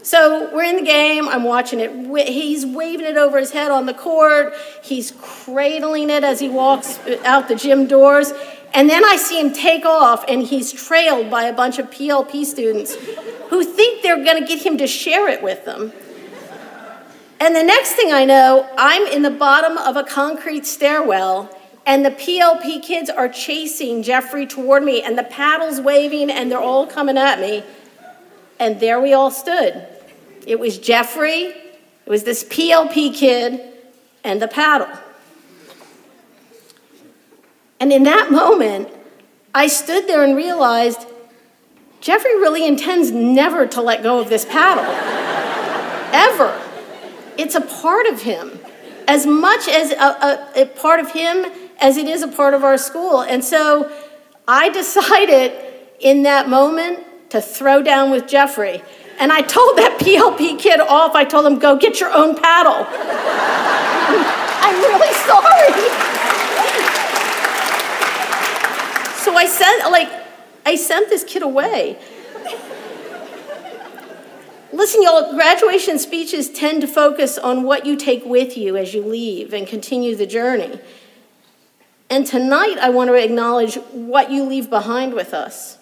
So we're in the game, I'm watching it. He's waving it over his head on the court. He's cradling it as he walks out the gym doors. And then I see him take off, and he's trailed by a bunch of PLP students who think they're going to get him to share it with them. And the next thing I know, I'm in the bottom of a concrete stairwell, and the PLP kids are chasing Jeffrey toward me, and the paddle's waving, and they're all coming at me. And there we all stood. It was Jeffrey, it was this PLP kid, and the paddle. And in that moment, I stood there and realized Jeffrey really intends never to let go of this paddle, ever. It's a part of him, as much as a part of him as it is a part of our school. And so I decided in that moment to throw down with Jeffrey. And I told that PLP kid off, I told him, go get your own paddle. I'm really sorry. So I sent this kid away. Listen, y'all, graduation speeches tend to focus on what you take with you as you leave and continue the journey. And tonight, I want to acknowledge what you leave behind with us.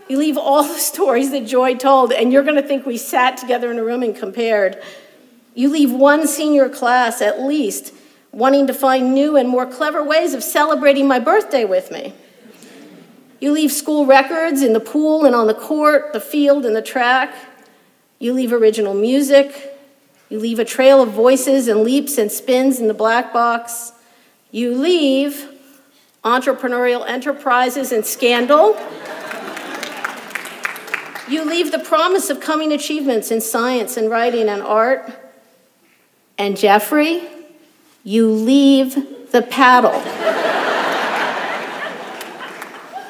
You leave all the stories that Joy told, and you're going to think we sat together in a room and compared. You leave one senior class, at least, wanting to find new and more clever ways of celebrating my birthday with me. You leave school records in the pool and on the court, the field and the track. You leave original music. You leave a trail of voices and leaps and spins in the black box. You leave entrepreneurial enterprises and scandal. You leave the promise of coming achievements in science and writing and art. And Jeffrey, you leave the paddle.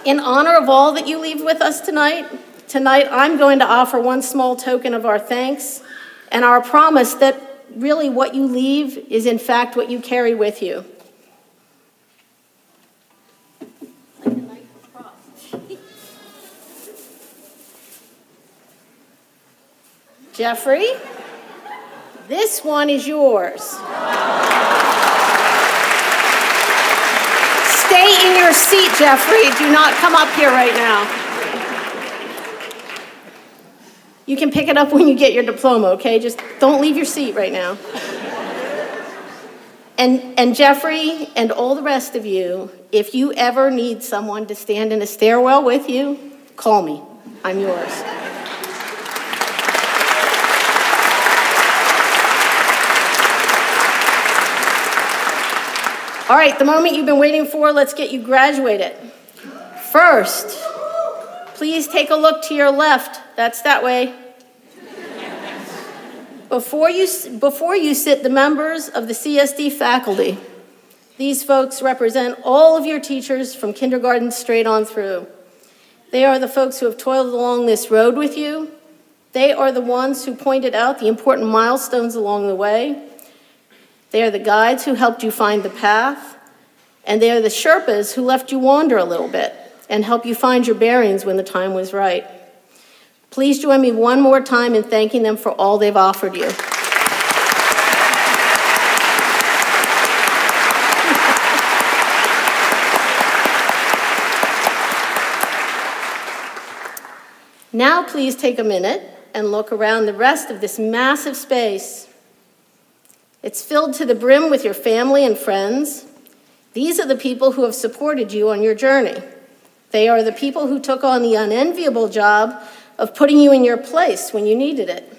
In honor of all that you leave with us tonight, I'm going to offer one small token of our thanks and our promise that really what you leave is in fact what you carry with you. Jeffrey, this one is yours. Stay in your seat, Jeffrey. Do not come up here right now. You can pick it up when you get your diploma, okay? Just don't leave your seat right now. And Jeffrey and all the rest of you, if you ever need someone to stand in a stairwell with you, call me. I'm yours. All right, the moment you've been waiting for, let's get you graduated. First, please take a look to your left. That's that way. Before you sit the members of the CSD faculty. These folks represent all of your teachers from kindergarten straight on through. They are the folks who have toiled along this road with you. They are the ones who pointed out the important milestones along the way. They are the guides who helped you find the path, and they are the Sherpas who left you wander a little bit and help you find your bearings when the time was right. Please join me one more time in thanking them for all they've offered you. Now please take a minute and look around the rest of this massive space. It's filled to the brim with your family and friends. These are the people who have supported you on your journey. They are the people who took on the unenviable job of putting you in your place when you needed it.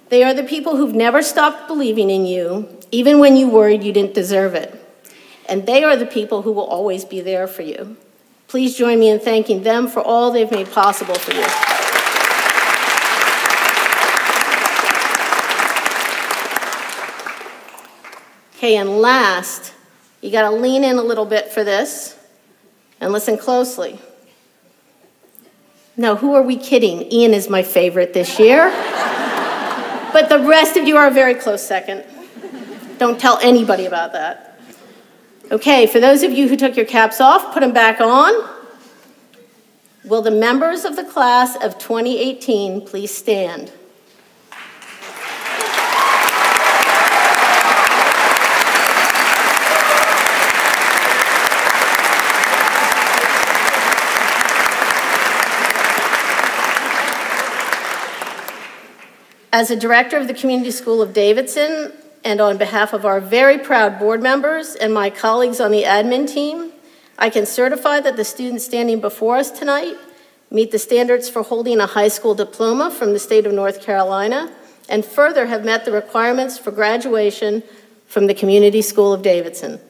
They are the people who've never stopped believing in you, even when you worried you didn't deserve it. And they are the people who will always be there for you. Please join me in thanking them for all they've made possible for you. Okay, and last, you gotta lean in a little bit for this and listen closely. No, who are we kidding? Ian is my favorite this year. But the rest of you are a very close second. Don't tell anybody about that. Okay, for those of you who took your caps off, put them back on. Will the members of the class of 2018 please stand? As a director of the Community School of Davidson, and on behalf of our very proud board members and my colleagues on the admin team, I can certify that the students standing before us tonight meet the standards for holding a high school diploma from the state of North Carolina, and further have met the requirements for graduation from the Community School of Davidson.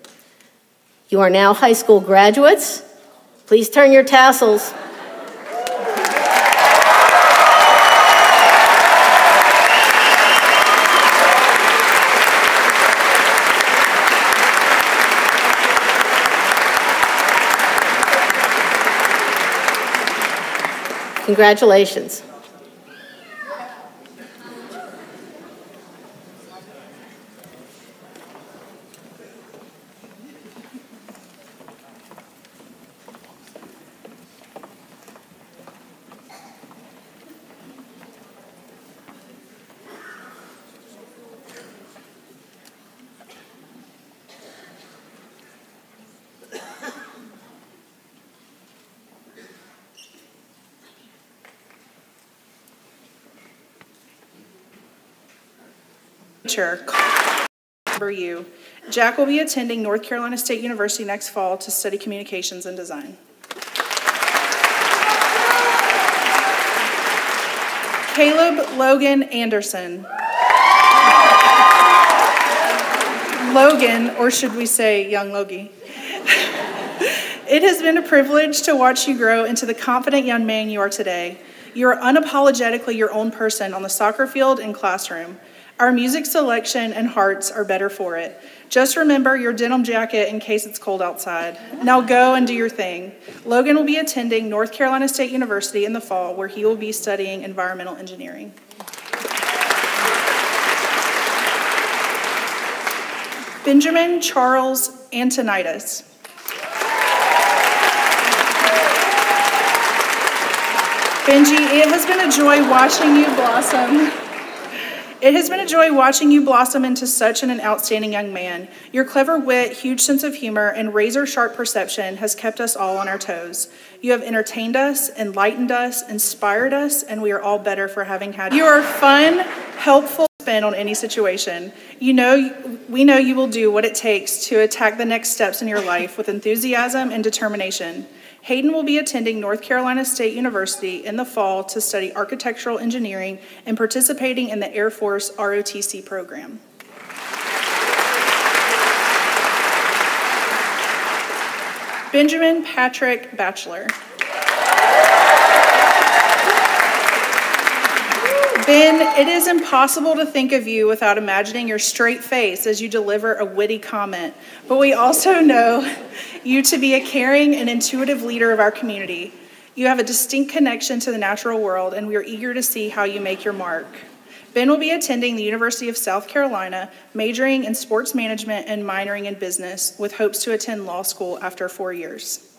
You are now high school graduates. Please turn your tassels. Congratulations. Teacher, number you. Jack will be attending North Carolina State University next fall to study communications and design. Caleb Logan Anderson. Logan, or should we say young Logie? It has been a privilege to watch you grow into the confident young man you are today. You are unapologetically your own person on the soccer field and classroom. Our music selection and hearts are better for it. Just remember your denim jacket in case it's cold outside. Now go and do your thing. Logan will be attending North Carolina State University in the fall, where he will be studying environmental engineering. Benjamin Charles Antonitis. Benji, it has been a joy watching you blossom. It has been a joy watching you blossom into such an outstanding young man. Your clever wit, huge sense of humor, and razor-sharp perception has kept us all on our toes. You have entertained us, enlightened us, inspired us, and we are all better for having had you. You are fun, helpful, spin on any situation. We know you will do what it takes to attack the next steps in your life with enthusiasm and determination. Hayden will be attending North Carolina State University in the fall to study architectural engineering and participating in the Air Force ROTC program. Benjamin Patrick Batchelor. Ben, it is impossible to think of you without imagining your straight face as you deliver a witty comment, but we also know you to be a caring and intuitive leader of our community. You have a distinct connection to the natural world, and we are eager to see how you make your mark. Ben will be attending the University of South Carolina, majoring in sports management and minoring in business, with hopes to attend law school after 4 years.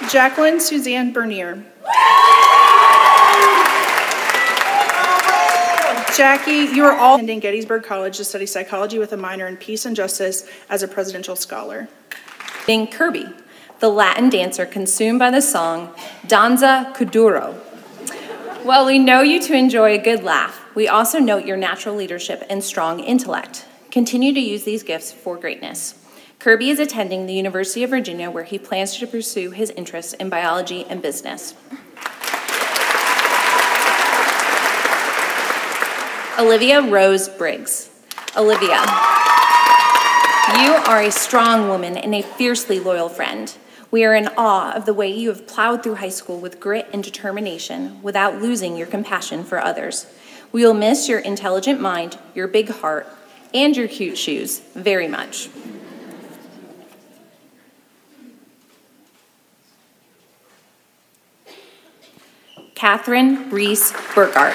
Jacqueline Suzanne Bernier. Jackie, you are all attending Gettysburg College to study psychology with a minor in peace and justice as a presidential scholar. Kirby, the Latin dancer consumed by the song Danza Kuduro. While we know you to enjoy a good laugh, we also note your natural leadership and strong intellect. Continue to use these gifts for greatness. Kirby is attending the University of Virginia, where he plans to pursue his interests in biology and business. Olivia Rose Briggs. Olivia, you are a strong woman and a fiercely loyal friend. We are in awe of the way you have plowed through high school with grit and determination without losing your compassion for others. We will miss your intelligent mind, your big heart, and your cute shoes very much. Catherine Reese Burkhart.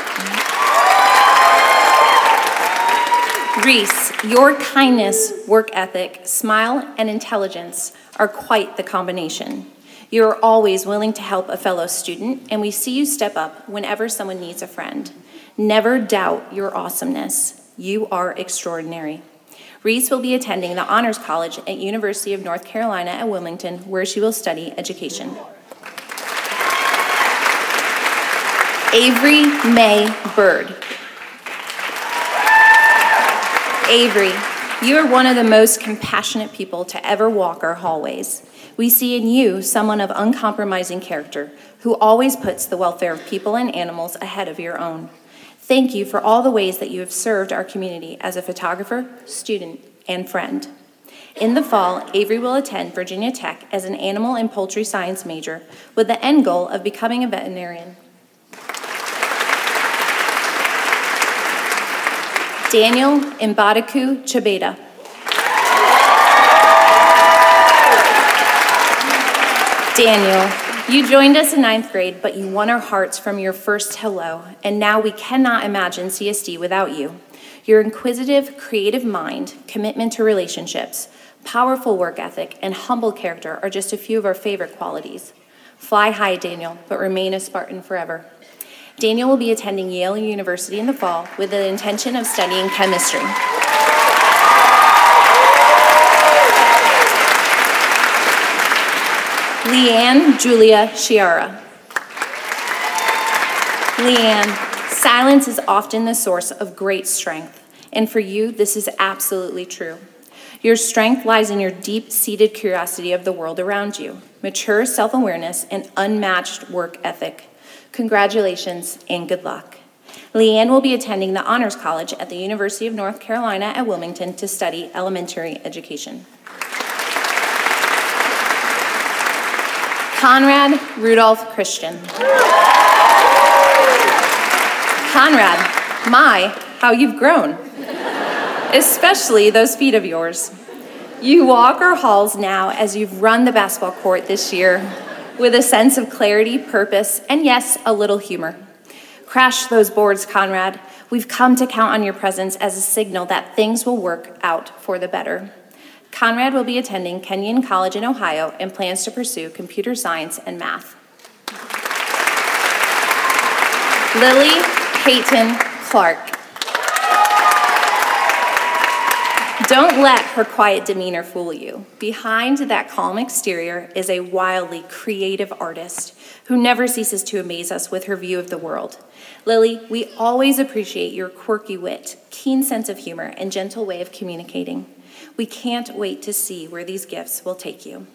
Reese, your kindness, work ethic, smile, and intelligence are quite the combination. You are always willing to help a fellow student, and we see you step up whenever someone needs a friend. Never doubt your awesomeness. You are extraordinary. Reese will be attending the Honors College at University of North Carolina at Wilmington, where she will study education. Avery May Bird. Avery, you are one of the most compassionate people to ever walk our hallways. We see in you someone of uncompromising character who always puts the welfare of people and animals ahead of your own. Thank you for all the ways that you have served our community as a photographer, student, and friend. In the fall, Avery will attend Virginia Tech as an animal and poultry science major with the end goal of becoming a veterinarian. Daniel Mbadiku Chabeda. Daniel, you joined us in 9th grade, but you won our hearts from your first hello, and now we cannot imagine CSD without you. Your inquisitive, creative mind, commitment to relationships, powerful work ethic, and humble character are just a few of our favorite qualities. Fly high, Daniel, but remain a Spartan forever. Daniel will be attending Yale University in the fall with the intention of studying chemistry. Leanne Julia Chiara. Leanne, silence is often the source of great strength, and for you, this is absolutely true. Your strength lies in your deep-seated curiosity of the world around you, mature self-awareness, and unmatched work ethic. Congratulations and good luck. Leanne will be attending the Honors College at the University of North Carolina at Wilmington to study elementary education. Conrad Rudolph Christian. Conrad, my, how you've grown. Especially those feet of yours. You walk our halls now as you've run the basketball court this year with a sense of clarity, purpose, and yes, a little humor. Crash those boards, Conrad. We've come to count on your presence as a signal that things will work out for the better. Conrad will be attending Kenyon College in Ohio and plans to pursue computer science and math. Lily Peyton Clark. Don't let her quiet demeanor fool you. Behind that calm exterior is a wildly creative artist who never ceases to amaze us with her view of the world. Lily, we always appreciate your quirky wit, keen sense of humor, and gentle way of communicating. We can't wait to see where these gifts will take you.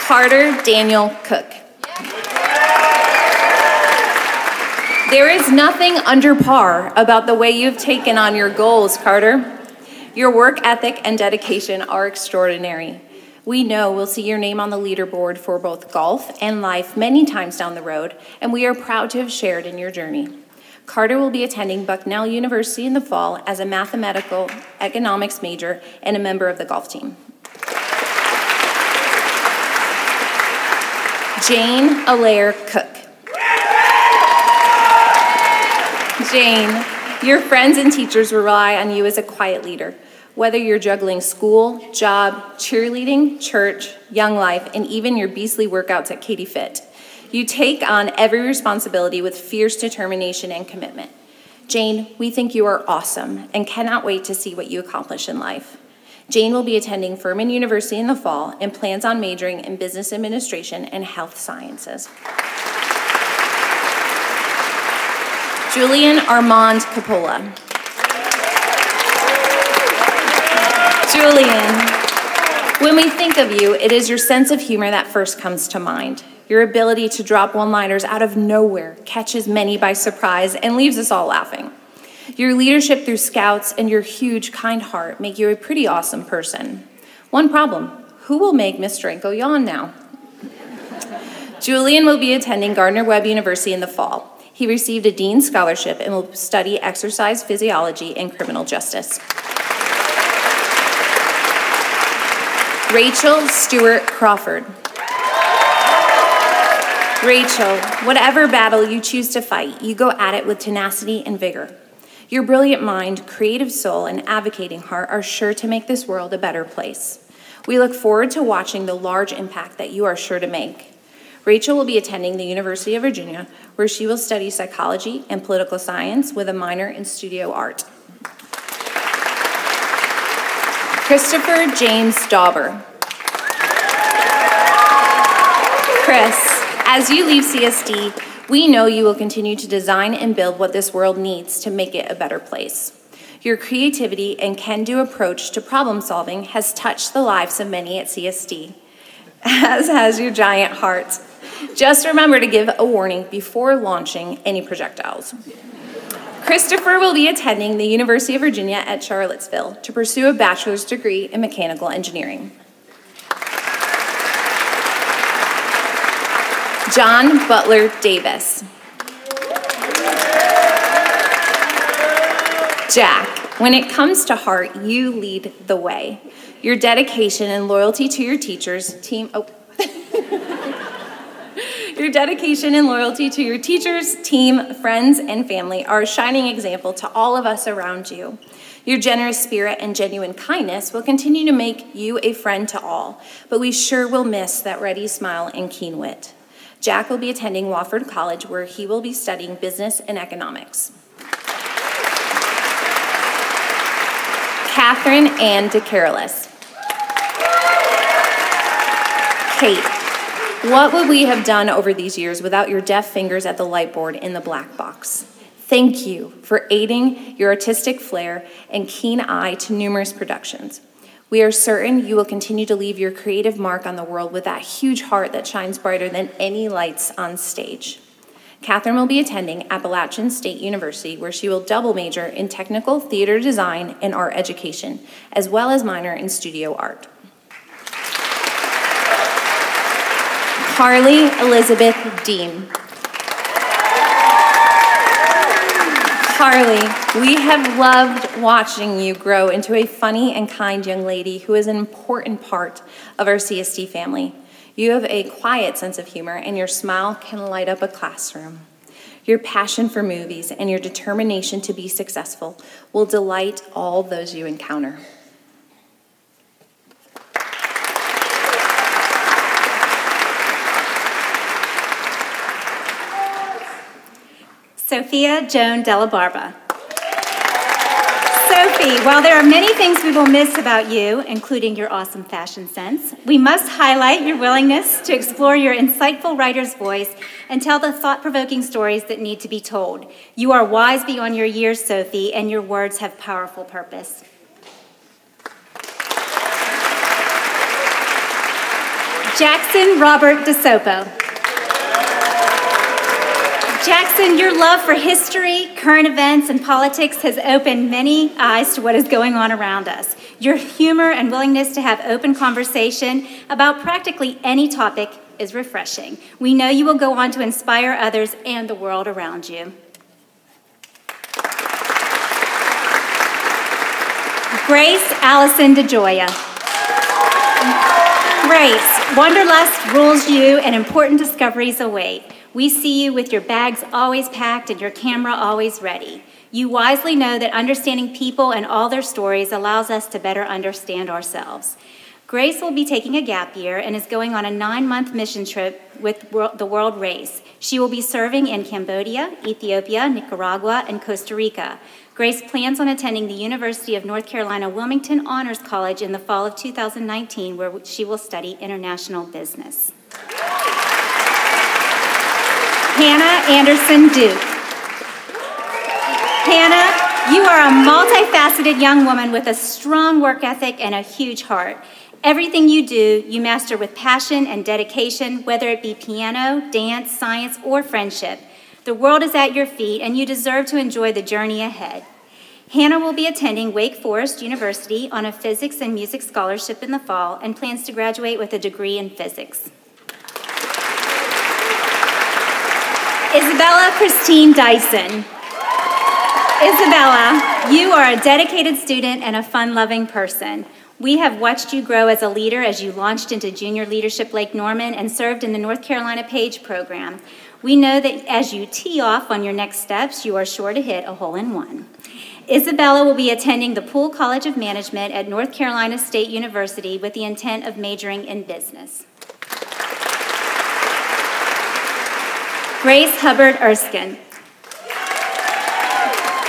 Carter Daniel Cook. There is nothing under par about the way you've taken on your goals, Carter. Your work ethic and dedication are extraordinary. We know we'll see your name on the leaderboard for both golf and life many times down the road, and we are proud to have shared in your journey. Carter will be attending Bucknell University in the fall as a mathematical economics major and a member of the golf team. Jane Allaire Cook. Jane, your friends and teachers rely on you as a quiet leader, whether you're juggling school, job, cheerleading, church, young life, and even your beastly workouts at Katie Fit. You take on every responsibility with fierce determination and commitment. Jane, we think you are awesome and cannot wait to see what you accomplish in life. Jane will be attending Furman University in the fall and plans on majoring in business administration and health sciences. Julian Armand Capola. Julian, when we think of you, it is your sense of humor that first comes to mind. Your ability to drop one-liners out of nowhere catches many by surprise and leaves us all laughing. Your leadership through Scouts and your huge, kind heart make you a pretty awesome person. One problem, who will make Miss Dranko yawn now? Julian will be attending Gardner-Webb University in the fall. He received a Dean's Scholarship and will study exercise physiology and criminal justice. Rachel Stewart Crawford. Rachel, whatever battle you choose to fight, you go at it with tenacity and vigor. Your brilliant mind, creative soul, and advocating heart are sure to make this world a better place. We look forward to watching the large impact that you are sure to make. Rachel will be attending the University of Virginia, where she will study psychology and political science with a minor in studio art. Christopher James Dauber. Chris, as you leave CSD, we know you will continue to design and build what this world needs to make it a better place. Your creativity and can-do approach to problem solving has touched the lives of many at CSD, as has your giant heart. Just remember to give a warning before launching any projectiles. Christopher will be attending the University of Virginia at Charlottesville to pursue a bachelor's degree in mechanical engineering. John Butler Davis. Jack, when it comes to heart, you lead the way. Your dedication and loyalty to your teachers, Your dedication and loyalty to your teachers, team, friends, and family are a shining example to all of us around you. Your generous spirit and genuine kindness will continue to make you a friend to all, but we sure will miss that ready smile and keen wit. Jack will be attending Wofford College, where he will be studying business and economics. Catherine Ann DeCarolis. Kate, What would we have done over these years without your deft fingers at the light board in the black box? Thank you for aiding your artistic flair and keen eye to numerous productions. We are certain you will continue to leave your creative mark on the world with that huge heart that shines brighter than any lights on stage. Catherine will be attending Appalachian State University, where she will double major in technical theater design and art education, as well as minor in studio art. Carly Elizabeth Dean. Carly, we have loved watching you grow into a funny and kind young lady who is an important part of our CSD family. You have a quiet sense of humor, and your smile can light up a classroom. Your passion for movies and your determination to be successful will delight all those you encounter. Sophia Joan Della Barba. Sophie, while there are many things we will miss about you, including your awesome fashion sense, we must highlight your willingness to explore your insightful writer's voice and tell the thought-provoking stories that need to be told. You are wise beyond your years, Sophie, and your words have powerful purpose. Jackson Robert DeSopo. Jackson, your love for history, current events, and politics has opened many eyes to what is going on around us. Your humor and willingness to have open conversation about practically any topic is refreshing. We know you will go on to inspire others and the world around you. Grace Allison DeGioia. Grace, wanderlust rules you and important discoveries await. We see you with your bags always packed and your camera always ready. You wisely know that understanding people and all their stories allows us to better understand ourselves. Grace will be taking a gap year and is going on a 9-month mission trip with the World Race. She will be serving in Cambodia, Ethiopia, Nicaragua, and Costa Rica. Grace plans on attending the University of North Carolina Wilmington Honors College in the fall of 2019, where she will study international business. Hannah Anderson Duke. Hannah, you are a multifaceted young woman with a strong work ethic and a huge heart. Everything you do, you master with passion and dedication, whether it be piano, dance, science, or friendship. The world is at your feet, and you deserve to enjoy the journey ahead. Hannah will be attending Wake Forest University on a physics and music scholarship in the fall and plans to graduate with a degree in physics. Isabella Christine Dyson. Isabella, you are a dedicated student and a fun-loving person. We have watched you grow as a leader as you launched into Junior Leadership Lake Norman and served in the North Carolina Page program. We know that as you tee off on your next steps, you are sure to hit a hole-in-one. Isabella will be attending the Poole College of Management at North Carolina State University with the intent of majoring in business. Grace Hubbard Erskine.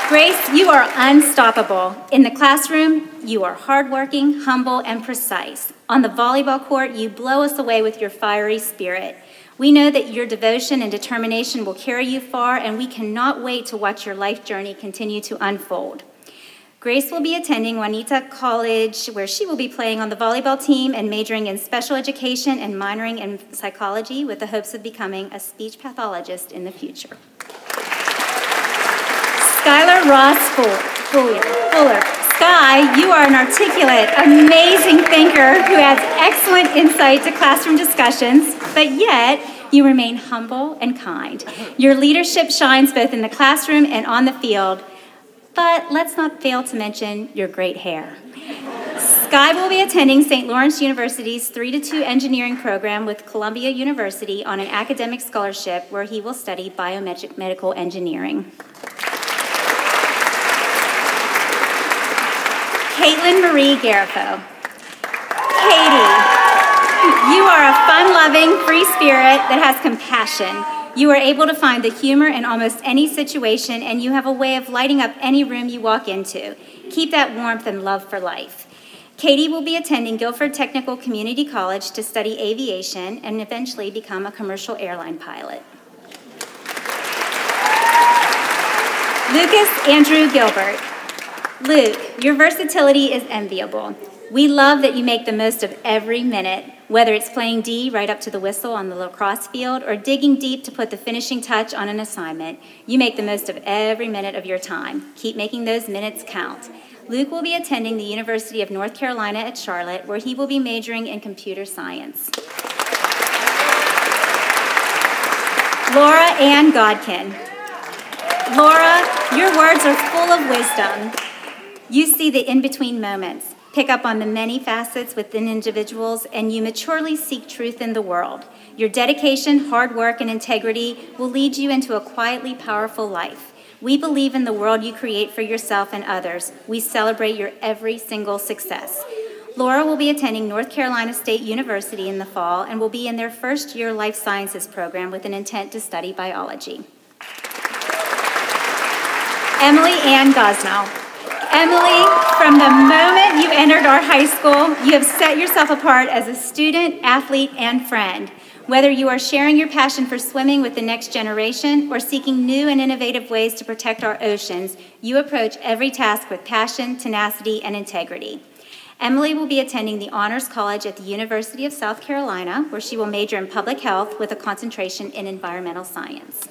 Grace, you are unstoppable. In the classroom, you are hardworking, humble, and precise. On the volleyball court, you blow us away with your fiery spirit. We know that your devotion and determination will carry you far, and we cannot wait to watch your life journey continue to unfold. Grace will be attending Juanita College, where she will be playing on the volleyball team and majoring in special education and minoring in psychology with the hopes of becoming a speech pathologist in the future. Skylar Ross Fuller. Sky, you are an articulate, amazing thinker who has excellent insight to classroom discussions, but yet you remain humble and kind. Your leadership shines both in the classroom and on the field, but let's not fail to mention your great hair. Sky will be attending St. Lawrence University's 3-2 engineering program with Columbia University on an academic scholarship where he will study biomedical engineering. Caitlin Marie Garifo. Katie, you are a fun-loving, free spirit that has compassion. You are able to find the humor in almost any situation, and you have a way of lighting up any room you walk into. Keep that warmth and love for life. Katie will be attending Guilford Technical Community College to study aviation and eventually become a commercial airline pilot. Lucas Andrew Gilbert. Luke, your versatility is enviable. We love that you make the most of every minute, whether it's playing D right up to the whistle on the lacrosse field or digging deep to put the finishing touch on an assignment. You make the most of every minute of your time. Keep making those minutes count. Luke will be attending the University of North Carolina at Charlotte, where he will be majoring in computer science. Laura Ann Godkin. Laura, your words are full of wisdom. You see the in-between moments, pick up on the many facets within individuals, and you maturely seek truth in the world. Your dedication, hard work, and integrity will lead you into a quietly powerful life. We believe in the world you create for yourself and others. We celebrate your every single success. Laura will be attending North Carolina State University in the fall and will be in their first year life sciences program with an intent to study biology. Emily Ann Gosnell. Emily, from the moment you entered our high school, you have set yourself apart as a student, athlete, and friend. Whether you are sharing your passion for swimming with the next generation or seeking new and innovative ways to protect our oceans, you approach every task with passion, tenacity, and integrity. Emily will be attending the Honors College at the University of South Carolina, where she will major in public health with a concentration in environmental science.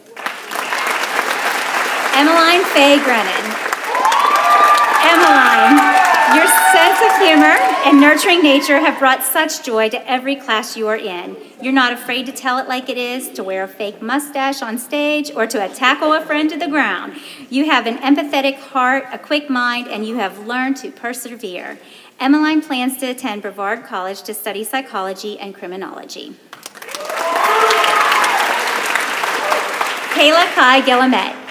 Emmeline Faye Grennan. Emmeline, your sense of humor and nurturing nature have brought such joy to every class you are in. You're not afraid to tell it like it is, to wear a fake mustache on stage, or to tackle a friend to the ground. You have an empathetic heart, a quick mind, and you have learned to persevere. Emmeline plans to attend Brevard College to study psychology and criminology. Kayla Kai Guillemette.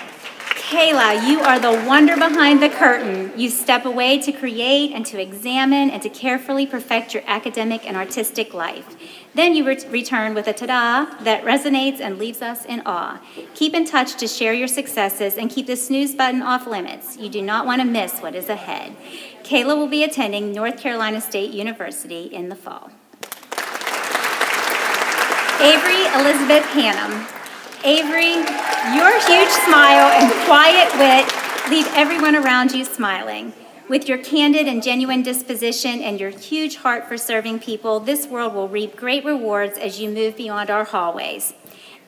Kayla, you are the wonder behind the curtain. You step away to create and to examine and to carefully perfect your academic and artistic life. Then you return with a ta-da that resonates and leaves us in awe. Keep in touch to share your successes and keep the snooze button off limits. You do not want to miss what is ahead. Kayla will be attending North Carolina State University in the fall. Avery Elizabeth Hannum. Avery, your huge smile and quiet wit leave everyone around you smiling. With your candid and genuine disposition and your huge heart for serving people, this world will reap great rewards as you move beyond our hallways.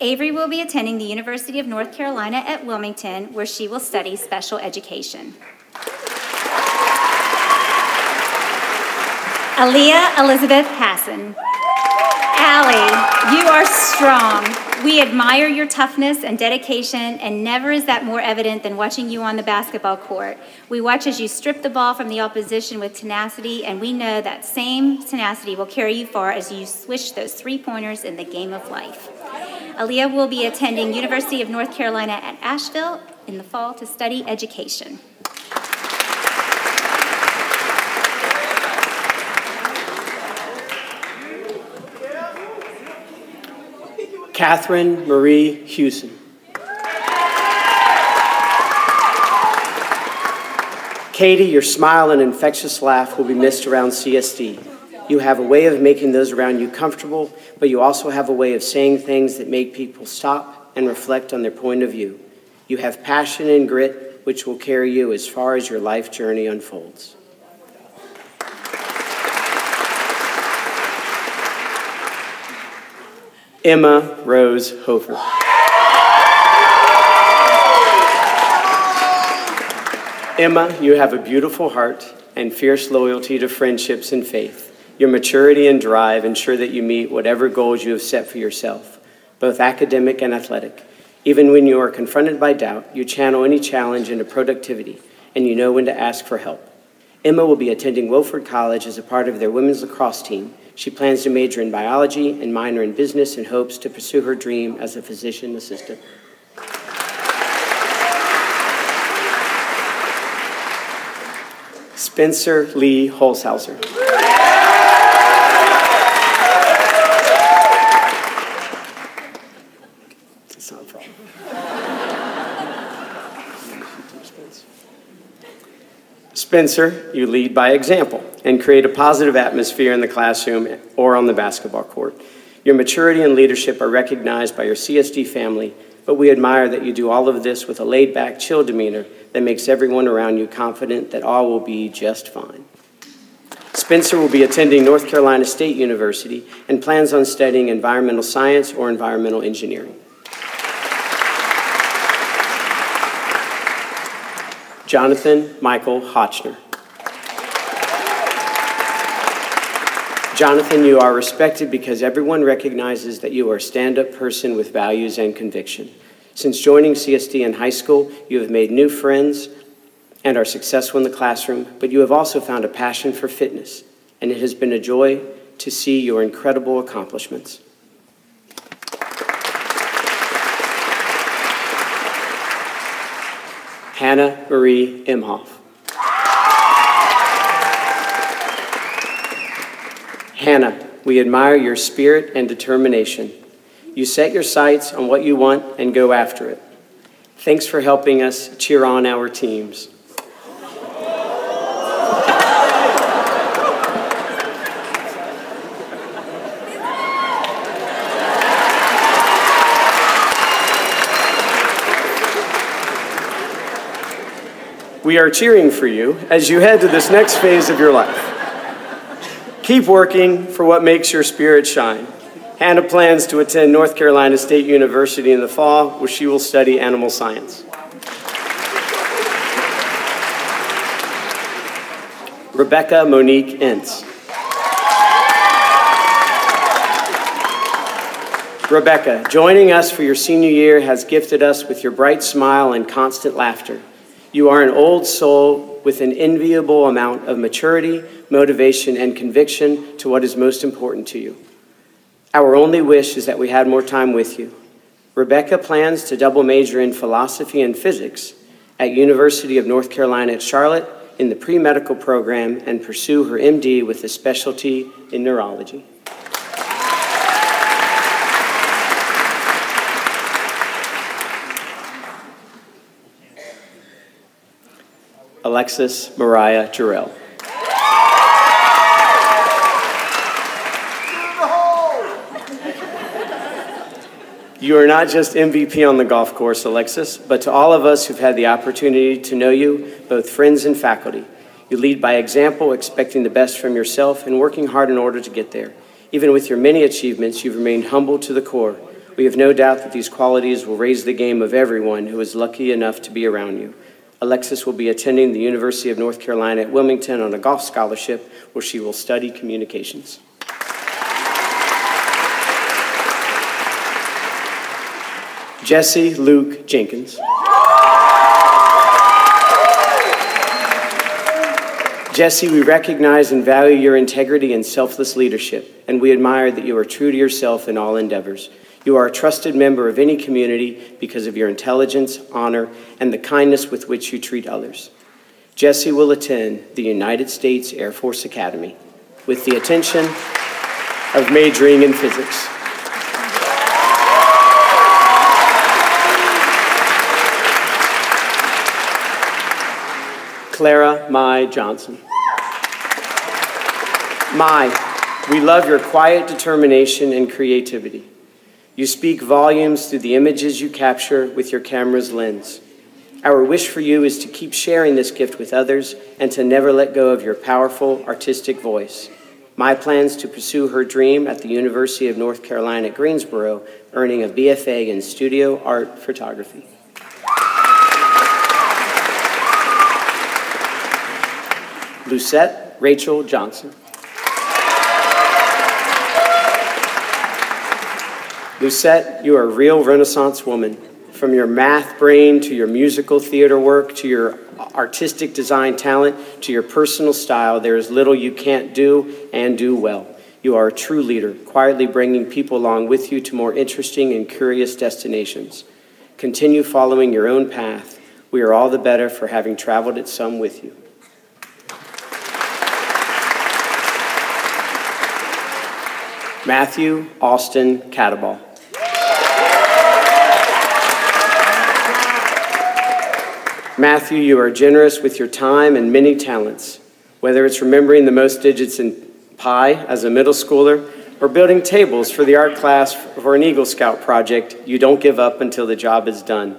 Avery will be attending the University of North Carolina at Wilmington, where she will study special education. Aaliyah Elizabeth Hassan. Allie, you are strong. We admire your toughness and dedication, and never is that more evident than watching you on the basketball court. We watch as you strip the ball from the opposition with tenacity, and we know that same tenacity will carry you far as you swish those three-pointers in the game of life. Aaliyah will be attending University of North Carolina at Asheville in the fall to study education. Catherine Marie Hewson. Katie, your smile and infectious laugh will be missed around CSD. You have a way of making those around you comfortable, but you also have a way of saying things that make people stop and reflect on their point of view. You have passion and grit, which will carry you as far as your life journey unfolds. Emma Rose Hofer. Emma, you have a beautiful heart and fierce loyalty to friendships and faith. Your maturity and drive ensure that you meet whatever goals you have set for yourself, both academic and athletic. Even when you are confronted by doubt, you channel any challenge into productivity, and you know when to ask for help. Emma will be attending Wilford College as a part of their women's lacrosse team. She plans to major in biology and minor in business and hopes to pursue her dream as a physician assistant. Spencer Lee Holshauser. That's not a problem. Spencer, you lead by example and create a positive atmosphere in the classroom or on the basketball court. Your maturity and leadership are recognized by your CSD family, but we admire that you do all of this with a laid-back, chill demeanor that makes everyone around you confident that all will be just fine. Spencer will be attending North Carolina State University and plans on studying environmental science or environmental engineering. Jonathan Michael Hotchner. Jonathan, you are respected because everyone recognizes that you are a stand-up person with values and conviction. Since joining CSD in high school, you have made new friends and are successful in the classroom, but you have also found a passion for fitness, and it has been a joy to see your incredible accomplishments. Hannah Marie Imhoff. Hannah, we admire your spirit and determination. You set your sights on what you want and go after it. Thanks for helping us cheer on our teams. We are cheering for you as you head to this next phase of your life. Keep working for what makes your spirit shine. Hannah plans to attend North Carolina State University in the fall, where she will study animal science. Rebecca Monique Entz. Rebecca, joining us for your senior year has gifted us with your bright smile and constant laughter. You are an old soul with an enviable amount of maturity, motivation, and conviction to what is most important to you. Our only wish is that we had more time with you. Rebecca plans to double major in philosophy and physics at University of North Carolina at Charlotte in the pre-medical program and pursue her MD with a specialty in neurology. Alexis Mariah Jarrell. You are not just MVP on the golf course, Alexis, but to all of us who've had the opportunity to know you, both friends and faculty. You lead by example, expecting the best from yourself and working hard in order to get there. Even with your many achievements, you've remained humble to the core. We have no doubt that these qualities will raise the game of everyone who is lucky enough to be around you. Alexis will be attending the University of North Carolina at Wilmington on a golf scholarship where she will study communications. Jesse Luke Jenkins. Jesse, we recognize and value your integrity and selfless leadership, and we admire that you are true to yourself in all endeavors. You are a trusted member of any community because of your intelligence, honor, and the kindness with which you treat others. Jesse will attend the United States Air Force Academy with the intention of majoring in physics. Clara Mai Johnson. Mai, we love your quiet determination and creativity. You speak volumes through the images you capture with your camera's lens. Our wish for you is to keep sharing this gift with others and to never let go of your powerful artistic voice. Mai plans to pursue her dream at the University of North Carolina at Greensboro, earning a BFA in studio art photography. Lucette Rachel Johnson. Lucette, you are a real Renaissance woman. From your math brain to your musical theater work to your artistic design talent to your personal style, there is little you can't do and do well. You are a true leader, quietly bringing people along with you to more interesting and curious destinations. Continue following your own path. We are all the better for having traveled it some with you. Matthew Austin Cattaball. Matthew, you are generous with your time and many talents, whether it's remembering the most digits in pi as a middle schooler or building tables for the art class for an Eagle Scout project. You don't give up until the job is done.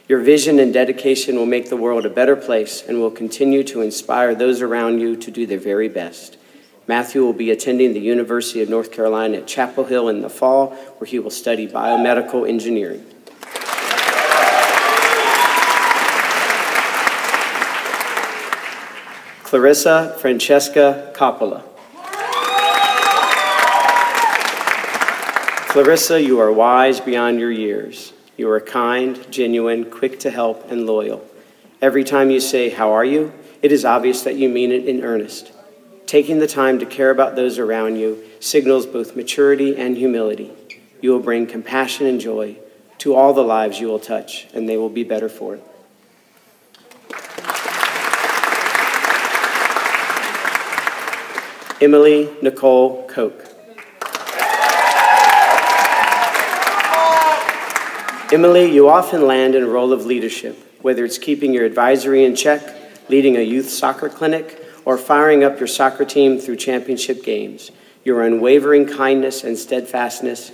Your vision and dedication will make the world a better place and will continue to inspire those around you to do their very best. Matthew will be attending the University of North Carolina at Chapel Hill in the fall, where he will study biomedical engineering. Clarissa Francesca Coppola. Clarissa, you are wise beyond your years. You are kind, genuine, quick to help, and loyal. Every time you say, "How are you?" it is obvious that you mean it in earnest. Taking the time to care about those around you signals both maturity and humility. You will bring compassion and joy to all the lives you will touch, and they will be better for it. Emily Nicole Koch. Emily, you often land in a role of leadership, whether it's keeping your advisory in check, leading a youth soccer clinic, or firing up your soccer team through championship games. Your unwavering kindness and steadfastness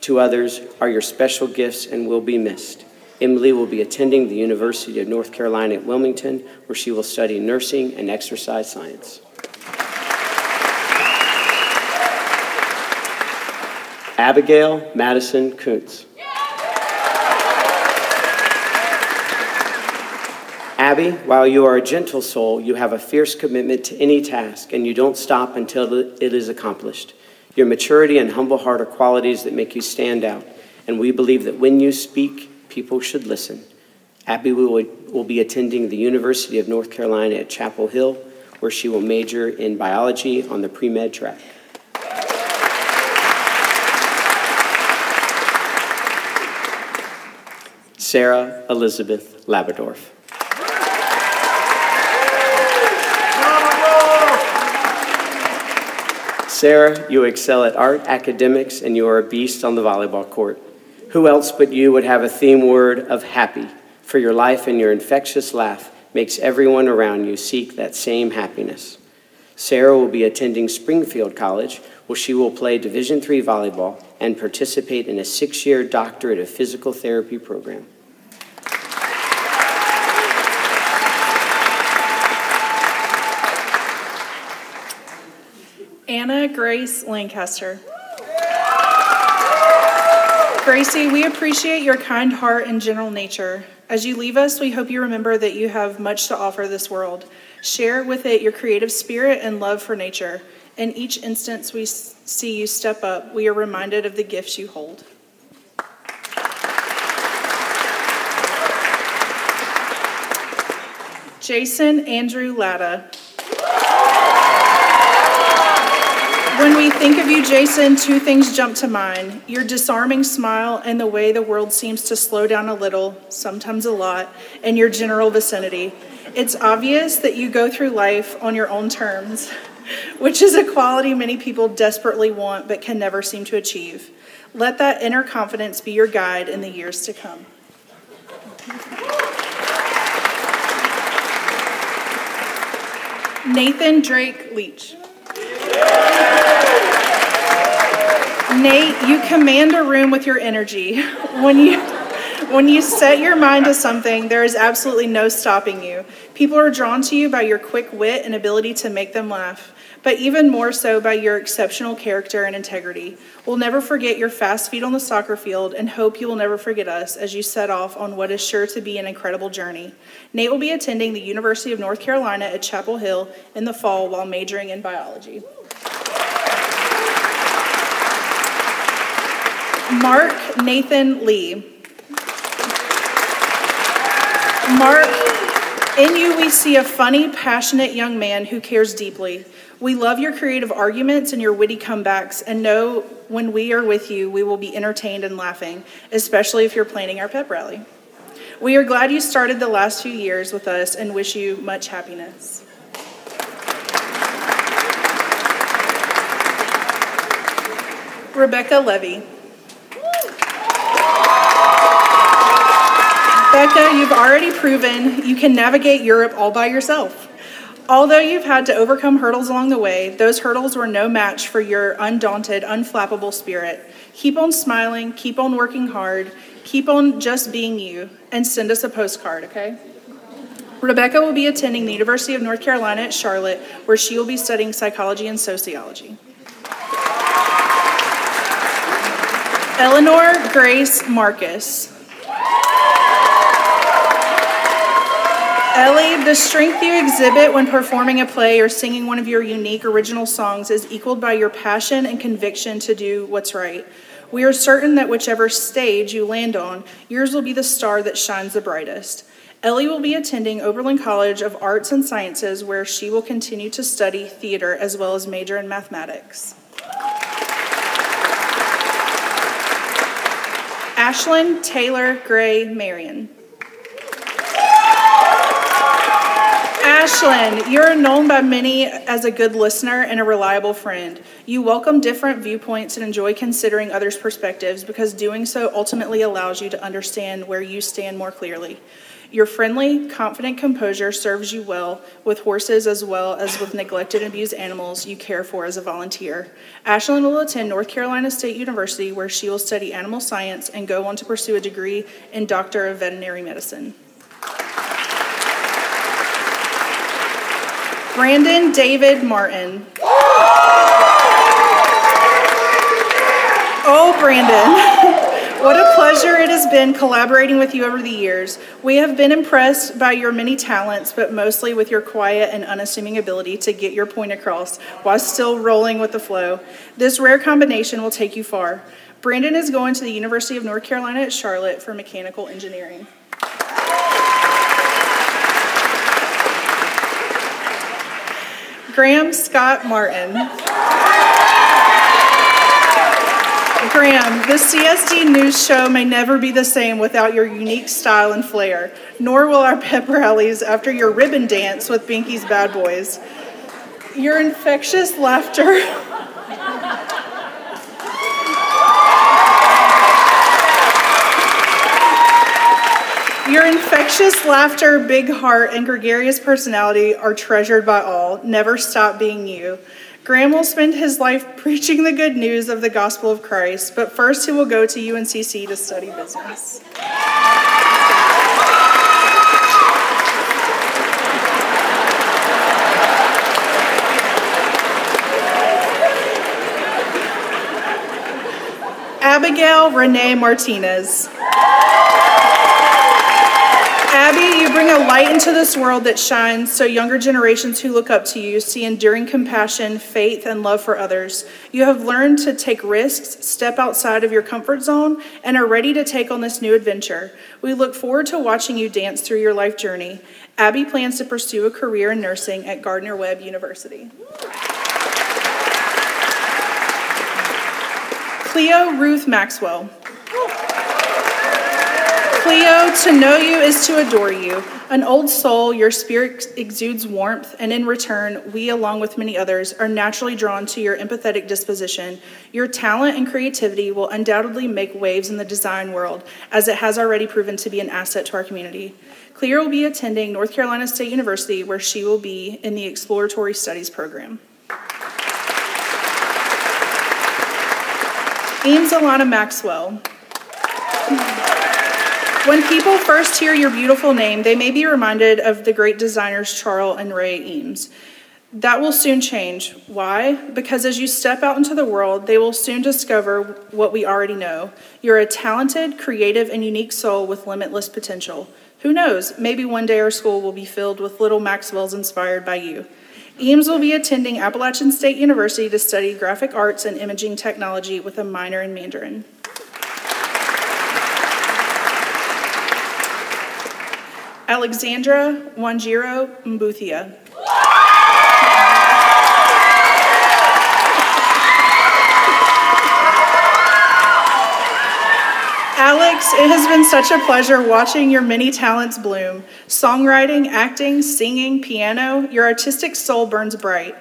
to others are your special gifts and will be missed. Emily will be attending the University of North Carolina at Wilmington, where she will study nursing and exercise science. Abigail Madison Kuntz. Abby, while you are a gentle soul, you have a fierce commitment to any task, and you don't stop until it is accomplished. Your maturity and humble heart are qualities that make you stand out, and we believe that when you speak, people should listen. Abby will be attending the University of North Carolina at Chapel Hill, where she will major in biology on the pre-med track. Sarah Elizabeth Labradorf. Sarah, you excel at art, academics, and you are a beast on the volleyball court. Who else but you would have a theme word of happy? For your life and your infectious laugh makes everyone around you seek that same happiness. Sarah will be attending Springfield College, where she will play Division III volleyball and participate in a 6-year doctorate of physical therapy program. Anna Grace Lancaster. Gracie, we appreciate your kind heart and gentle nature. As you leave us, we hope you remember that you have much to offer this world. Share with it your creative spirit and love for nature. In each instance we see you step up, we are reminded of the gifts you hold. Jason Andrew Latta. When we think of you, Jason, 2 things jump to mind. Your disarming smile and the way the world seems to slow down a little, sometimes a lot, in your general vicinity. It's obvious that you go through life on your own terms, which is a quality many people desperately want but can never seem to achieve. Let that inner confidence be your guide in the years to come. Nathan Drake Leach. Nate, you command a room with your energy. When you set your mind to something, there is absolutely no stopping you. People are drawn to you by your quick wit and ability to make them laugh, but even more so by your exceptional character and integrity. We'll never forget your fast feet on the soccer field and hope you will never forget us as you set off on what is sure to be an incredible journey. Nate will be attending the University of North Carolina at Chapel Hill in the fall while majoring in biology. Mark Nathan Lee. Mark, in you we see a funny, passionate young man who cares deeply. We love your creative arguments and your witty comebacks and know when we are with you, we will be entertained and laughing, especially if you're planning our pep rally. We are glad you started the last few years with us and wish you much happiness. Rebecca Levy. Rebecca, you've already proven you can navigate Europe all by yourself. Although you've had to overcome hurdles along the way, those hurdles were no match for your undaunted, unflappable spirit. Keep on smiling, keep on working hard, keep on just being you, and send us a postcard, okay? Rebecca will be attending the University of North Carolina at Charlotte, where she will be studying psychology and sociology. Eleanor Grace Marcus. Ellie, the strength you exhibit when performing a play or singing one of your unique original songs is equaled by your passion and conviction to do what's right. We are certain that whichever stage you land on, yours will be the star that shines the brightest. Ellie will be attending Oberlin College of Arts and Sciences, where she will continue to study theater as well as major in mathematics. Ashlyn Taylor Gray Marion. Ashlyn, you're known by many as a good listener and a reliable friend. You welcome different viewpoints and enjoy considering others' perspectives because doing so ultimately allows you to understand where you stand more clearly. Your friendly, confident composure serves you well with horses as well as with neglected and abused animals you care for as a volunteer. Ashlyn will attend North Carolina State University, where she will study animal science and go on to pursue a degree in Doctor of Veterinary Medicine. Brandon David Martin. Oh, Brandon, what a pleasure it has been collaborating with you over the years. We have been impressed by your many talents, but mostly with your quiet and unassuming ability to get your point across while still rolling with the flow. This rare combination will take you far. Brandon is going to the University of North Carolina at Charlotte for mechanical engineering. Graham Scott Martin. Graham, the CSD News Show may never be the same without your unique style and flair, nor will our pep rallies after your ribbon dance with Binky's Bad Boys. Your infectious laughter... Your infectious laughter, big heart, and gregarious personality are treasured by all. Never stop being you. Graham will spend his life preaching the good news of the gospel of Christ, but first he will go to UNCC to study business. Abigail Renee Martinez. Abby, you bring a light into this world that shines so younger generations who look up to you see enduring compassion, faith, and love for others. You have learned to take risks, step outside of your comfort zone, and are ready to take on this new adventure. We look forward to watching you dance through your life journey. Abby plans to pursue a career in nursing at Gardner-Webb University. Cleo Ruth Maxwell. Cleo, to know you is to adore you. An old soul, your spirit exudes warmth, and in return, we, along with many others, are naturally drawn to your empathetic disposition. Your talent and creativity will undoubtedly make waves in the design world, as it has already proven to be an asset to our community. Cleo will be attending North Carolina State University, where she will be in the Exploratory Studies program. Ames Alana Maxwell. When people first hear your beautiful name, they may be reminded of the great designers Charles and Ray Eames. That will soon change. Why? Because as you step out into the world, they will soon discover what we already know. You're a talented, creative, and unique soul with limitless potential. Who knows? Maybe one day our school will be filled with little Maxwells inspired by you. Eames will be attending Appalachian State University to study graphic arts and imaging technology with a minor in Mandarin. Alexandra Wanjiro Mbuthia. Alex, it has been such a pleasure watching your many talents bloom. Songwriting, acting, singing, piano, your artistic soul burns bright.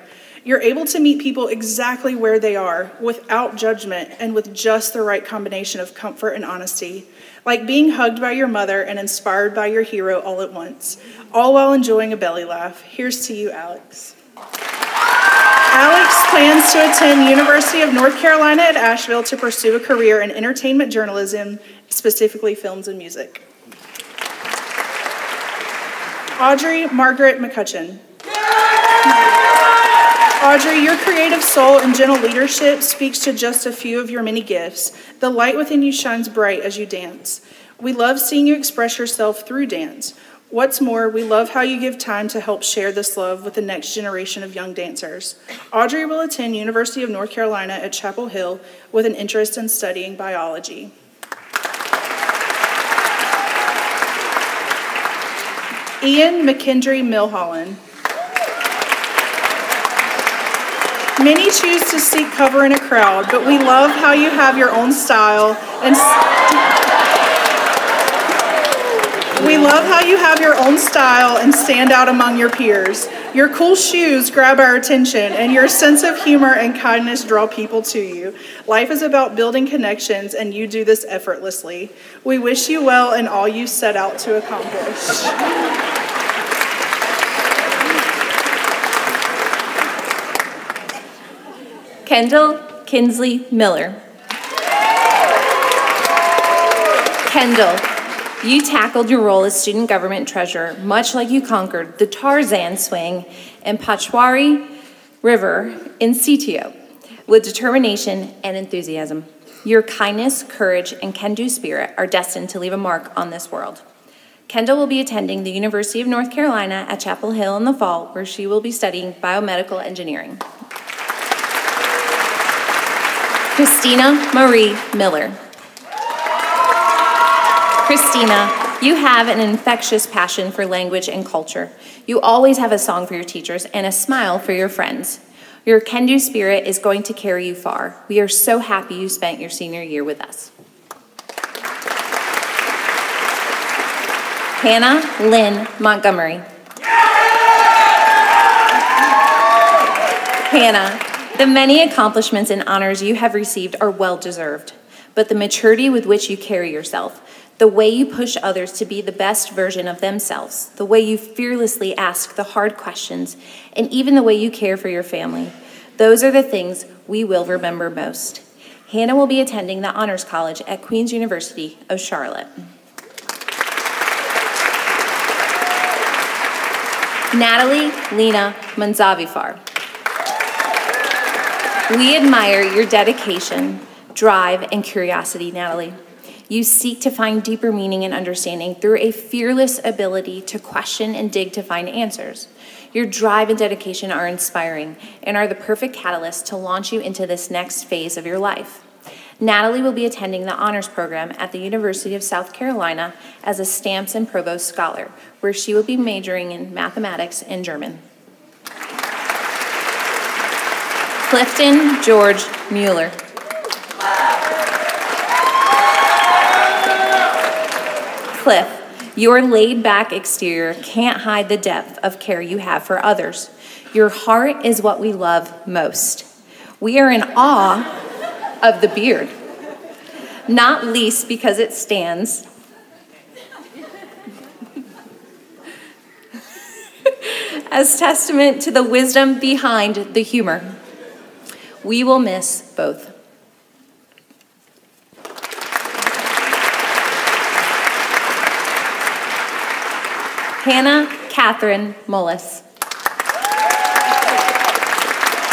You're able to meet people exactly where they are, without judgment and with just the right combination of comfort and honesty, like being hugged by your mother and inspired by your hero all at once, all while enjoying a belly laugh. Here's to you, Alex. Alex plans to attend University of North Carolina at Asheville to pursue a career in entertainment journalism, specifically films and music. Audrey Margaret McCutcheon. Audrey, your creative soul and gentle leadership speaks to just a few of your many gifts. The light within you shines bright as you dance. We love seeing you express yourself through dance. What's more, we love how you give time to help share this love with the next generation of young dancers. Audrey will attend University of North Carolina at Chapel Hill with an interest in studying biology. Ian McKendry Milholland. Many choose to seek cover in a crowd, but we love how you have your own style and stand out among your peers. Your cool shoes grab our attention, and your sense of humor and kindness draw people to you. Life is about building connections, and you do this effortlessly. We wish you well in all you set out to accomplish. Kendall Kinsley Miller. Kendall, you tackled your role as student government treasurer much like you conquered the Tarzan swing and Pachwari River in CTO with determination and enthusiasm. Your kindness, courage, and can-do spirit are destined to leave a mark on this world. Kendall will be attending the University of North Carolina at Chapel Hill in the fall, where she will be studying biomedical engineering. Christina Marie Miller. Christina, you have an infectious passion for language and culture. You always have a song for your teachers and a smile for your friends. Your can-do spirit is going to carry you far. We are so happy you spent your senior year with us. Hannah Lynn Montgomery. Hannah, the many accomplishments and honors you have received are well-deserved, but the maturity with which you carry yourself, the way you push others to be the best version of themselves, the way you fearlessly ask the hard questions, and even the way you care for your family, those are the things we will remember most. Hannah will be attending the Honors College at Queen's University of Charlotte. Natalie Lena Manzavifar. We admire your dedication, drive, and curiosity, Natalie. You seek to find deeper meaning and understanding through a fearless ability to question and dig to find answers. Your drive and dedication are inspiring and are the perfect catalyst to launch you into this next phase of your life. Natalie will be attending the honors program at the University of South Carolina as a Stamps and Provost Scholar, where she will be majoring in mathematics and German. Clifton George Mueller. Cliff, your laid-back exterior can't hide the depth of care you have for others. Your heart is what we love most. We are in awe of the beard, not least because it stands as testament to the wisdom behind the humor. We will miss both. Hannah Catherine Mullis.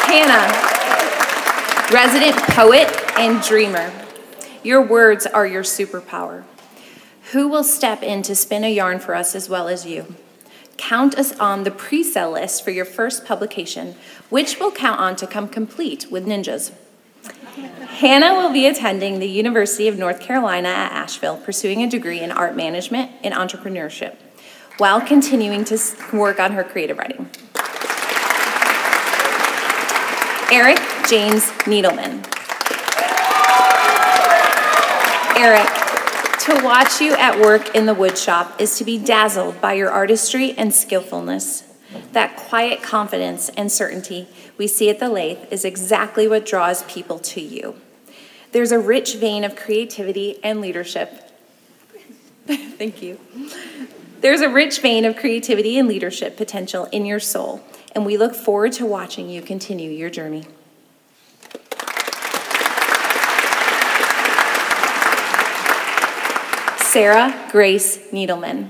Hannah, resident poet and dreamer. Your words are your superpower. Who will step in to spin a yarn for us as well as you? Count us on the pre-sale list for your first publication, which we'll count on to come complete with ninjas. Hannah will be attending the University of North Carolina at Asheville, pursuing a degree in art management and entrepreneurship, while continuing to work on her creative writing. Eric James Needleman. Eric, to watch you at work in the wood shop is to be dazzled by your artistry and skillfulness. That quiet confidence and certainty we see at the Lathe is exactly what draws people to you. There's a rich vein of creativity and leadership. Thank you. There's a rich vein of creativity and leadership potential in your soul, and we look forward to watching you continue your journey. Sarah Grace Needleman.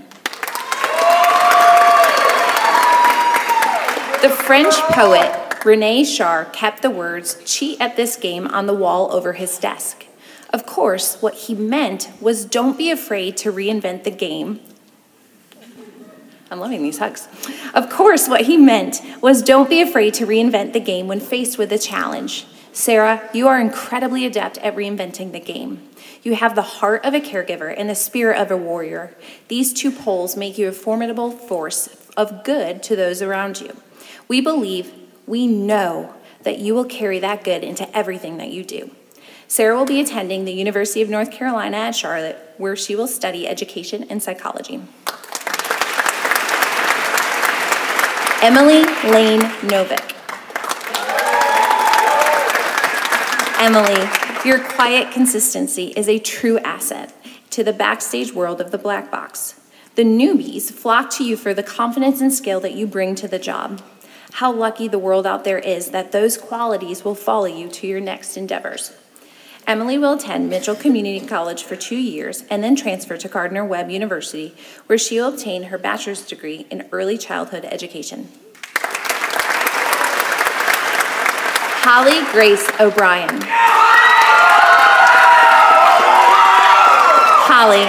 The French poet René Char kept the words "cheat at this game" on the wall over his desk. Of course, what he meant was don't be afraid to reinvent the game. I'm loving these hugs. Of course, what he meant was don't be afraid to reinvent the game when faced with a challenge. Sarah, you are incredibly adept at reinventing the game. You have the heart of a caregiver and the spirit of a warrior. These two poles make you a formidable force of good to those around you. We believe, we know that you will carry that good into everything that you do. Sarah will be attending the University of North Carolina at Charlotte, where she will study education and psychology. Emily Lane Novick. Emily, your quiet consistency is a true asset to the backstage world of the Black Box. The newbies flock to you for the confidence and skill that you bring to the job. How lucky the world out there is that those qualities will follow you to your next endeavors. Emily will attend Mitchell Community College for 2 years and then transfer to Gardner-Webb University, where she will obtain her bachelor's degree in early childhood education. Holly Grace O'Brien. Holly,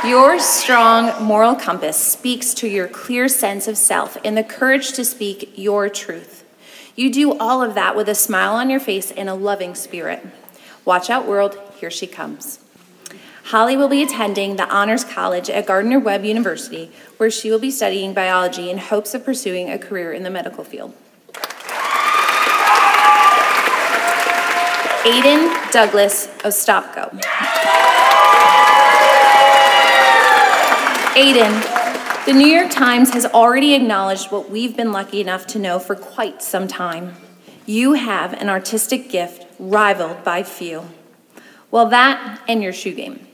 your strong moral compass speaks to your clear sense of self and the courage to speak your truth. You do all of that with a smile on your face and a loving spirit. Watch out, world, here she comes. Holly will be attending the Honors College at Gardner-Webb University, where she will be studying biology in hopes of pursuing a career in the medical field. Aiden Douglas Ostapko. Aiden, the New York Times has already acknowledged what we've been lucky enough to know for quite some time. You have an artistic gift rivaled by few. Well, that and your shoe game.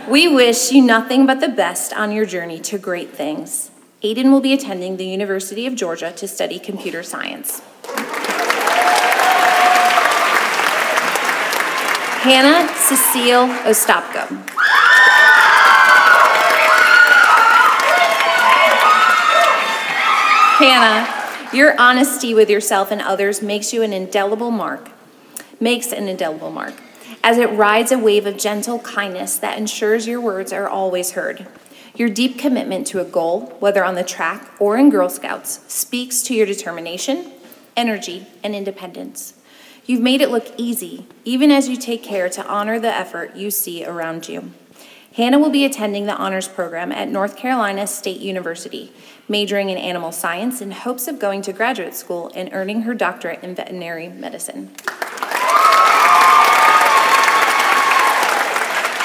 We wish you nothing but the best on your journey to great things. Aiden will be attending the University of Georgia to study computer science. Hannah Cecile Ostapko. Hannah, your honesty with yourself and others makes an indelible mark, as it rides a wave of gentle kindness that ensures your words are always heard. Your deep commitment to a goal, whether on the track or in Girl Scouts, speaks to your determination, energy, and independence. You've made it look easy, even as you take care to honor the effort you see around you. Hannah will be attending the honors program at North Carolina State University, majoring in animal science in hopes of going to graduate school and earning her doctorate in veterinary medicine.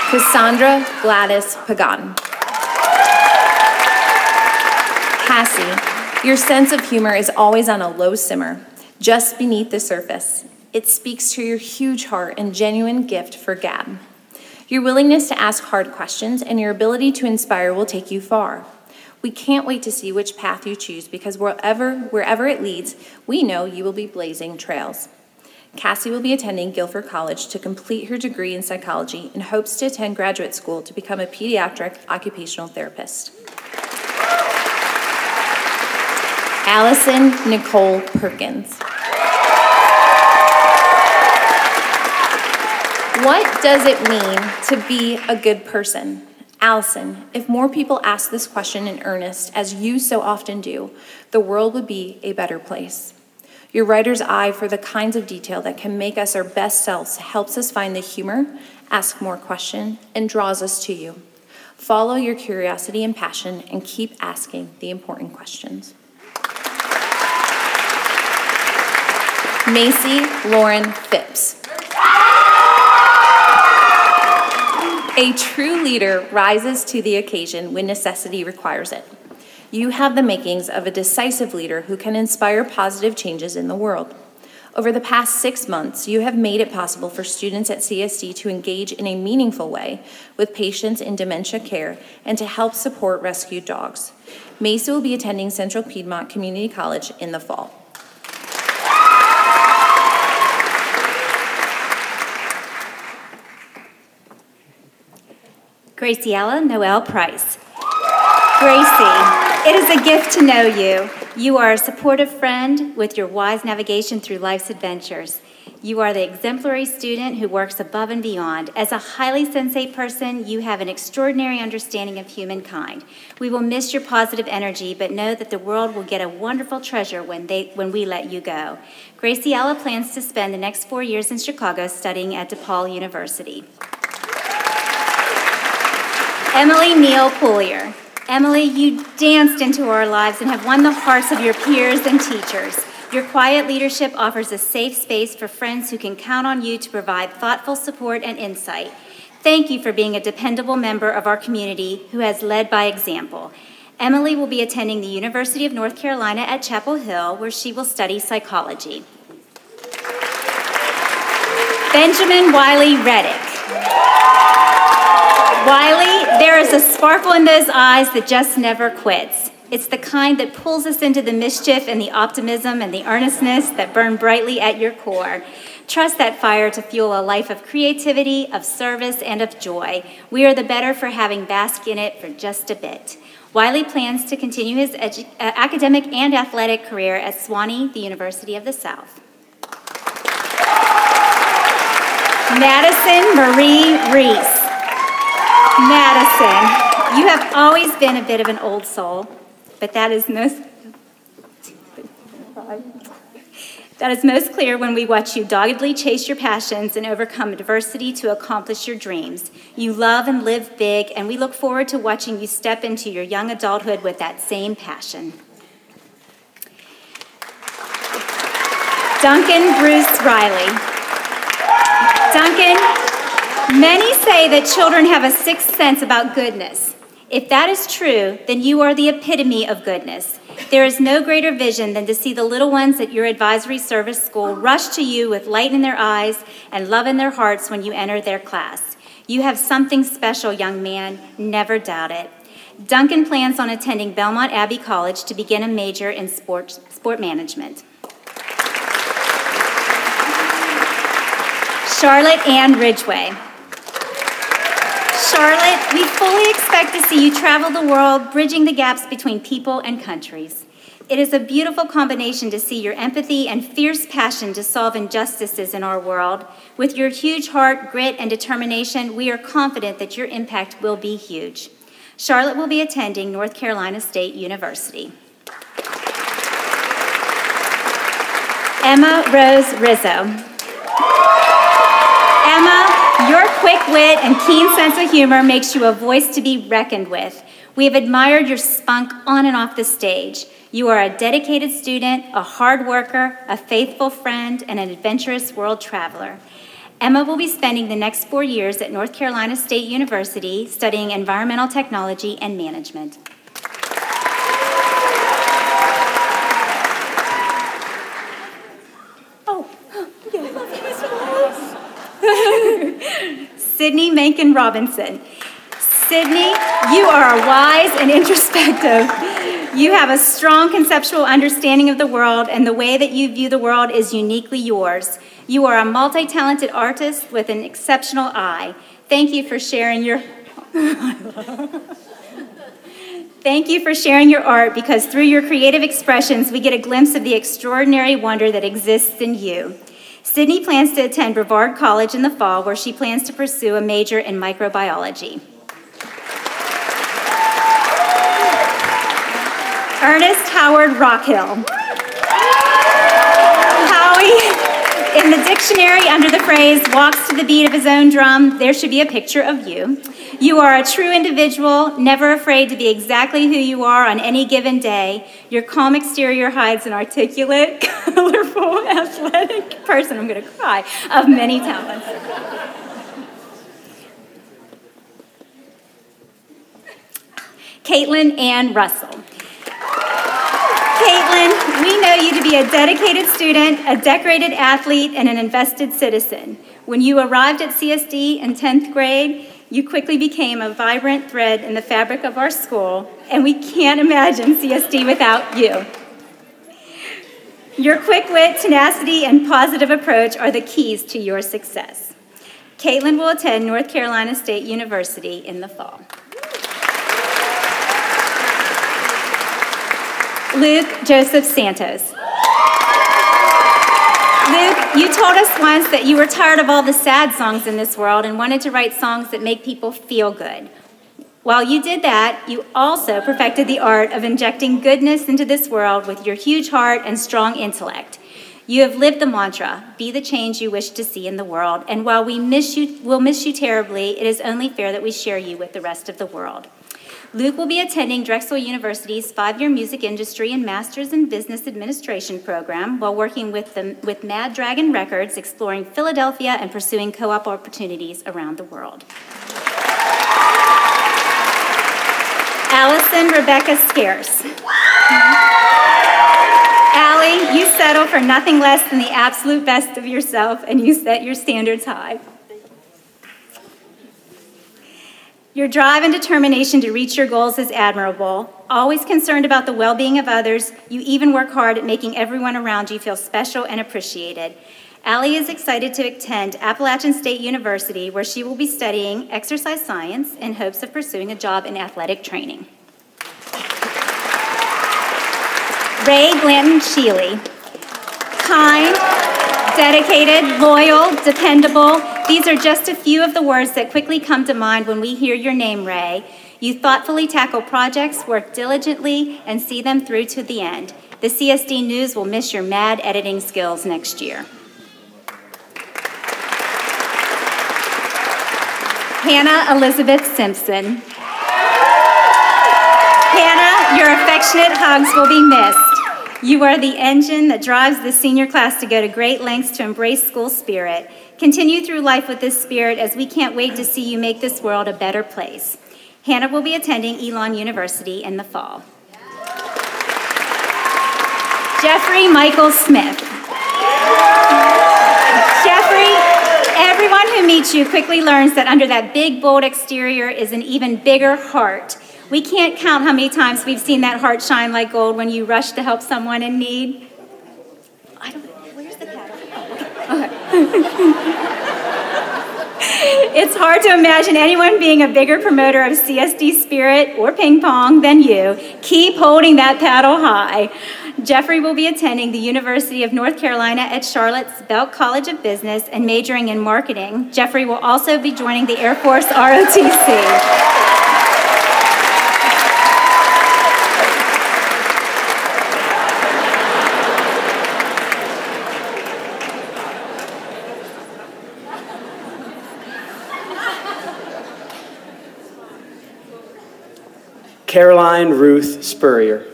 Cassandra Gladys Pagan. Cassie, your sense of humor is always on a low simmer, just beneath the surface. It speaks to your huge heart and genuine gift for gab. Your willingness to ask hard questions and your ability to inspire will take you far. We can't wait to see which path you choose because wherever it leads, we know you will be blazing trails. Cassie will be attending Guilford College to complete her degree in psychology and hopes to attend graduate school to become a pediatric occupational therapist. Allison Nicole Perkins. What does it mean to be a good person? Allison, if more people ask this question in earnest, as you so often do, the world would be a better place. Your writer's eye for the kinds of detail that can make us our best selves helps us find the humor, ask more questions, and draws us to you. Follow your curiosity and passion and keep asking the important questions. Macy Lauren Phipps. A true leader rises to the occasion when necessity requires it. You have the makings of a decisive leader who can inspire positive changes in the world. Over the past 6 months, you have made it possible for students at CSD to engage in a meaningful way with patients in dementia care and to help support rescued dogs. Macy will be attending Central Piedmont Community College in the fall. Graciela Noel Price. Gracie, it is a gift to know you. You are a supportive friend with your wise navigation through life's adventures. You are the exemplary student who works above and beyond. As a highly sensate person, you have an extraordinary understanding of humankind. We will miss your positive energy, but know that the world will get a wonderful treasure when we let you go. Graciela plans to spend the next 4 years in Chicago studying at DePaul University. Emily Neal Pullier. Emily, you danced into our lives and have won the hearts of your peers and teachers. Your quiet leadership offers a safe space for friends who can count on you to provide thoughtful support and insight. Thank you for being a dependable member of our community who has led by example. Emily will be attending the University of North Carolina at Chapel Hill, where she will study psychology. Benjamin Wiley Reddick. Wiley, there is a sparkle in those eyes that just never quits. It's the kind that pulls us into the mischief and the optimism and the earnestness that burn brightly at your core. Trust that fire to fuel a life of creativity, of service, and of joy. We are the better for having basked in it for just a bit. Wiley plans to continue his academic and athletic career at Sewanee, the University of the South. Madison Marie Reese. Madison, you have always been a bit of an old soul, but that is most clear when we watch you doggedly chase your passions and overcome adversity to accomplish your dreams. You love and live big, and we look forward to watching you step into your young adulthood with that same passion. Duncan Bruce Riley. Duncan, many say that children have a sixth sense about goodness. If that is true, then you are the epitome of goodness. There is no greater vision than to see the little ones at your advisory service school rush to you with light in their eyes and love in their hearts when you enter their class. You have something special, young man. Never doubt it. Duncan plans on attending Belmont Abbey College to begin a major in sport management. Charlotte Ann Ridgway. Charlotte, we fully expect to see you travel the world, bridging the gaps between people and countries. It is a beautiful combination to see your empathy and fierce passion to solve injustices in our world. With your huge heart, grit, and determination, we are confident that your impact will be huge. Charlotte will be attending North Carolina State University. Emma Rose Rizzo. Emma, your quick wit and keen sense of humor makes you a voice to be reckoned with. We have admired your spunk on and off the stage. You are a dedicated student, a hard worker, a faithful friend, and an adventurous world traveler. Emma will be spending the next 4 years at North Carolina State University studying environmental technology and management. Sydney Menken Robinson. Sydney, you are wise and introspective. You have a strong conceptual understanding of the world, and the way that you view the world is uniquely yours. You are a multi-talented artist with an exceptional eye. Thank you for sharing your Thank you for sharing your art, because through your creative expressions, we get a glimpse of the extraordinary wonder that exists in you. Sydney plans to attend Brevard College in the fall, where she plans to pursue a major in microbiology. Ernest Howard Rockhill. Howie, in the dictionary under the phrase walks to the beat of his own drum, there should be a picture of you. You are a true individual, never afraid to be exactly who you are on any given day. Your calm exterior hides an articulate, colorful, athletic person, I'm gonna cry, of many talents. Caitlin Ann Russell. show you to be a dedicated student, a decorated athlete, and an invested citizen. When you arrived at CSD in 10th grade, you quickly became a vibrant thread in the fabric of our school, and we can't imagine CSD without you. Your quick wit, tenacity, and positive approach are the keys to your success. Caitlin will attend North Carolina State University in the fall. Luke Joseph Santos. Luke, you told us once that you were tired of all the sad songs in this world and wanted to write songs that make people feel good. While you did that, you also perfected the art of injecting goodness into this world with your huge heart and strong intellect. You have lived the mantra, be the change you wish to see in the world, and while we'll miss you terribly, it is only fair that we share you with the rest of the world. Luke will be attending Drexel University's 5-year music industry and Masters in Business Administration program while working with Mad Dragon Records, exploring Philadelphia and pursuing co-op opportunities around the world. Allison Rebecca Scarce. Allie, you settle for nothing less than the absolute best of yourself, and you set your standards high. Your drive and determination to reach your goals is admirable. Always concerned about the well-being of others, you even work hard at making everyone around you feel special and appreciated. Allie is excited to attend Appalachian State University, where she will be studying exercise science in hopes of pursuing a job in athletic training. Ray Blanton Sheely. Kind, dedicated, loyal, dependable. These are just a few of the words that quickly come to mind when we hear your name, Ray. You thoughtfully tackle projects, work diligently, and see them through to the end. The CSD News will miss your mad editing skills next year. Hannah Elizabeth Simpson. Hannah, your affectionate hugs will be missed. You are the engine that drives the senior class to go to great lengths to embrace school spirit. Continue through life with this spirit, as we can't wait to see you make this world a better place. Hannah will be attending Elon University in the fall. Jeffrey Michael Smith. Jeffrey, everyone who meets you quickly learns that under that big, bold exterior is an even bigger heart. We can't count how many times we've seen that heart shine like gold when you rush to help someone in need. Where's the paddle? Oh, okay. It's hard to imagine anyone being a bigger promoter of CSD spirit or ping pong than you. Keep holding that paddle high. Jeffrey will be attending the University of North Carolina at Charlotte's Belk College of Business and majoring in marketing. Jeffrey will also be joining the Air Force ROTC. Caroline Ruth Spurrier.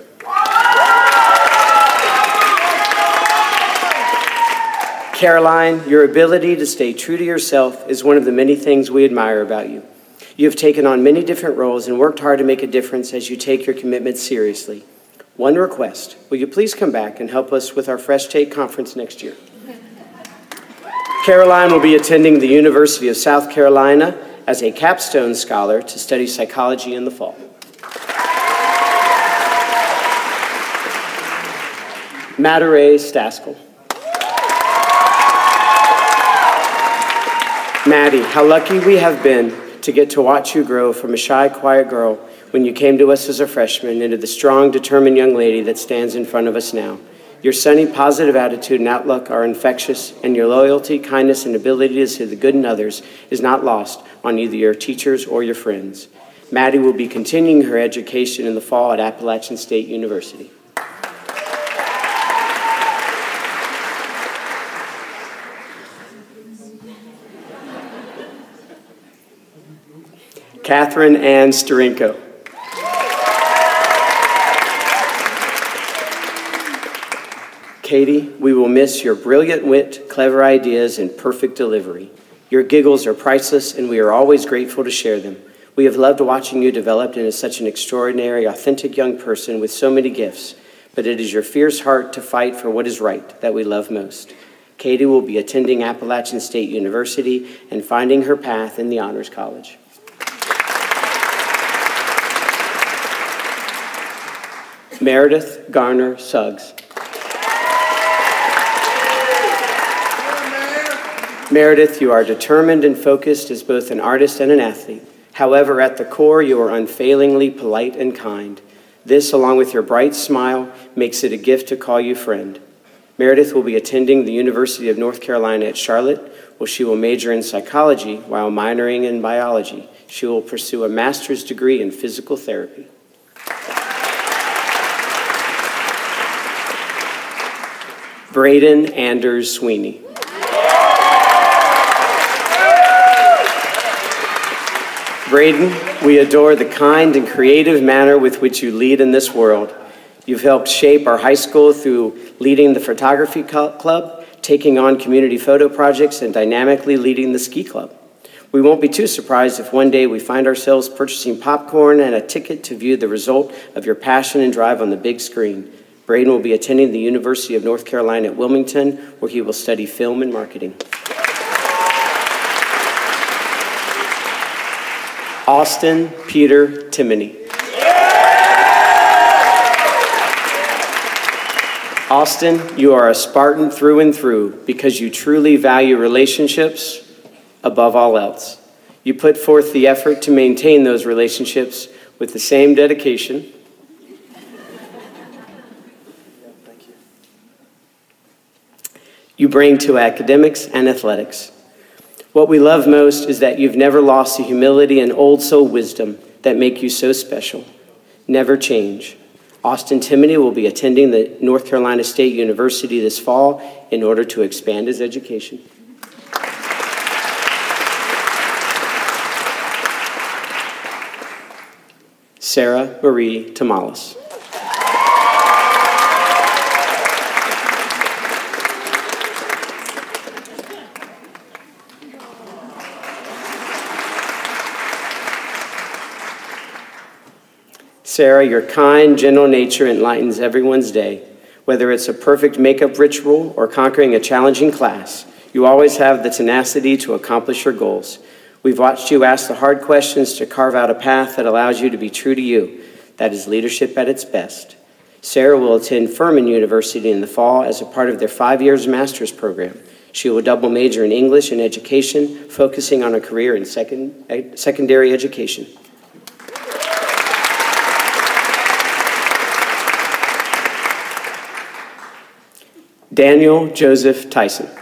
Caroline, your ability to stay true to yourself is one of the many things we admire about you. You have taken on many different roles and worked hard to make a difference as you take your commitment seriously. One request, will you please come back and help us with our Fresh Take Conference next year? Caroline will be attending the University of South Carolina as a capstone scholar to study psychology in the fall. Maderay Staskell. Maddie, how lucky we have been to get to watch you grow from a shy, quiet girl when you came to us as a freshman into the strong, determined young lady that stands in front of us now. Your sunny, positive attitude and outlook are infectious, and your loyalty, kindness, and ability to see the good in others is not lost on either your teachers or your friends. Maddie will be continuing her education in the fall at Appalachian State University. Catherine Ann Starinko. Katie, we will miss your brilliant wit, clever ideas, and perfect delivery. Your giggles are priceless, and we are always grateful to share them. We have loved watching you develop into such an extraordinary, authentic young person with so many gifts. but it is your fierce heart to fight for what is right that we love most. Katie will be attending Appalachian State University and finding her path in the Honors College. Meredith Garner Suggs. Meredith, you are determined and focused as both an artist and an athlete. However, at the core, you are unfailingly polite and kind. This, along with your bright smile, makes it a gift to call you friend. Meredith will be attending the University of North Carolina at Charlotte, where she will major in psychology while minoring in biology. She will pursue a master's degree in physical therapy. Braden Anders Sweeney. Braden, we adore the kind and creative manner with which you lead in this world. You've helped shape our high school through leading the photography club, taking on community photo projects, and dynamically leading the ski club. We won't be too surprised if one day we find ourselves purchasing popcorn and a ticket to view the result of your passion and drive on the big screen. Braden will be attending the University of North Carolina at Wilmington, where he will study film and marketing. Austin Peter Timoney. Austin, you are a Spartan through and through because you truly value relationships above all else. You put forth the effort to maintain those relationships with the same dedication you bring to academics and athletics. What we love most is that you've never lost the humility and old soul wisdom that make you so special. Never change. Austin Timoney will be attending the North Carolina State University this fall in order to expand his education. Sarah Marie Tamales. Sarah, your kind, gentle nature enlightens everyone's day. Whether it's a perfect makeup ritual or conquering a challenging class, you always have the tenacity to accomplish your goals. We've watched you ask the hard questions to carve out a path that allows you to be true to you. That is leadership at its best. Sarah will attend Furman University in the fall as a part of their 5-year master's program. She will double major in English and education, focusing on a career in secondary education. Daniel Joseph Tyson. Stay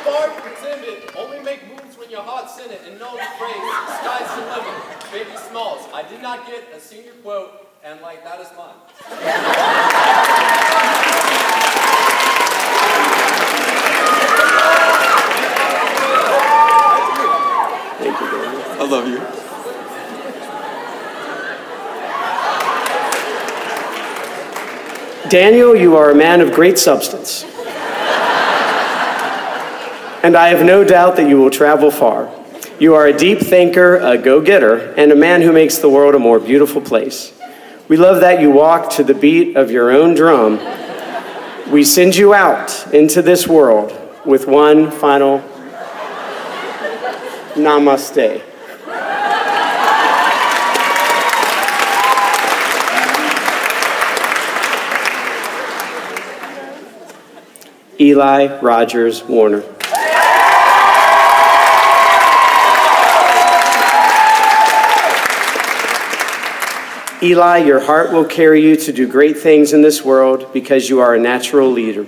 far from timid. Only make moves when your heart's in it. And know the phrase, sky's the limit. Baby Smalls. I did not get a senior quote, and that is mine. Thank you, Daniel. I love you. Daniel, you are a man of great substance. And I have no doubt that you will travel far. You are a deep thinker, a go-getter, and a man who makes the world a more beautiful place. We love that you walk to the beat of your own drum. We send you out into this world with one final namaste. Eli Rogers Warner. Eli, your heart will carry you to do great things in this world because you are a natural leader.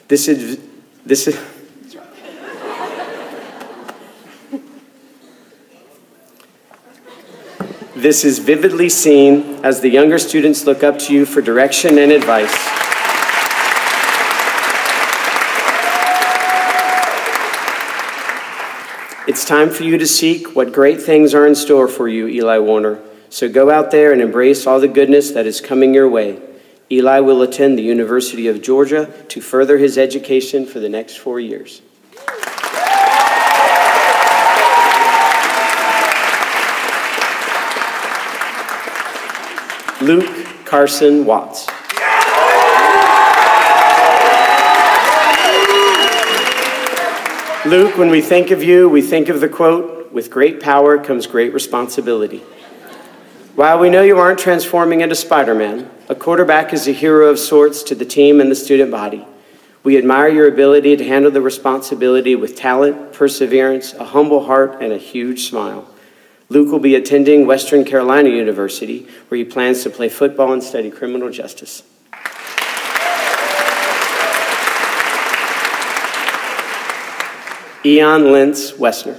This is vividly seen as the younger students look up to you for direction and advice. It's time for you to seek what great things are in store for you, Eli Warner. So go out there and embrace all the goodness that is coming your way. Eli will attend the University of Georgia to further his education for the next 4 years. Luke Carson Watts. Luke, when we think of you, we think of the quote, "With great power comes great responsibility." While we know you aren't transforming into Spider-Man, a quarterback is a hero of sorts to the team and the student body. We admire your ability to handle the responsibility with talent, perseverance, a humble heart, and a huge smile. Luke will be attending Western Carolina University, where he plans to play football and study criminal justice. Eon Lentz Wessner.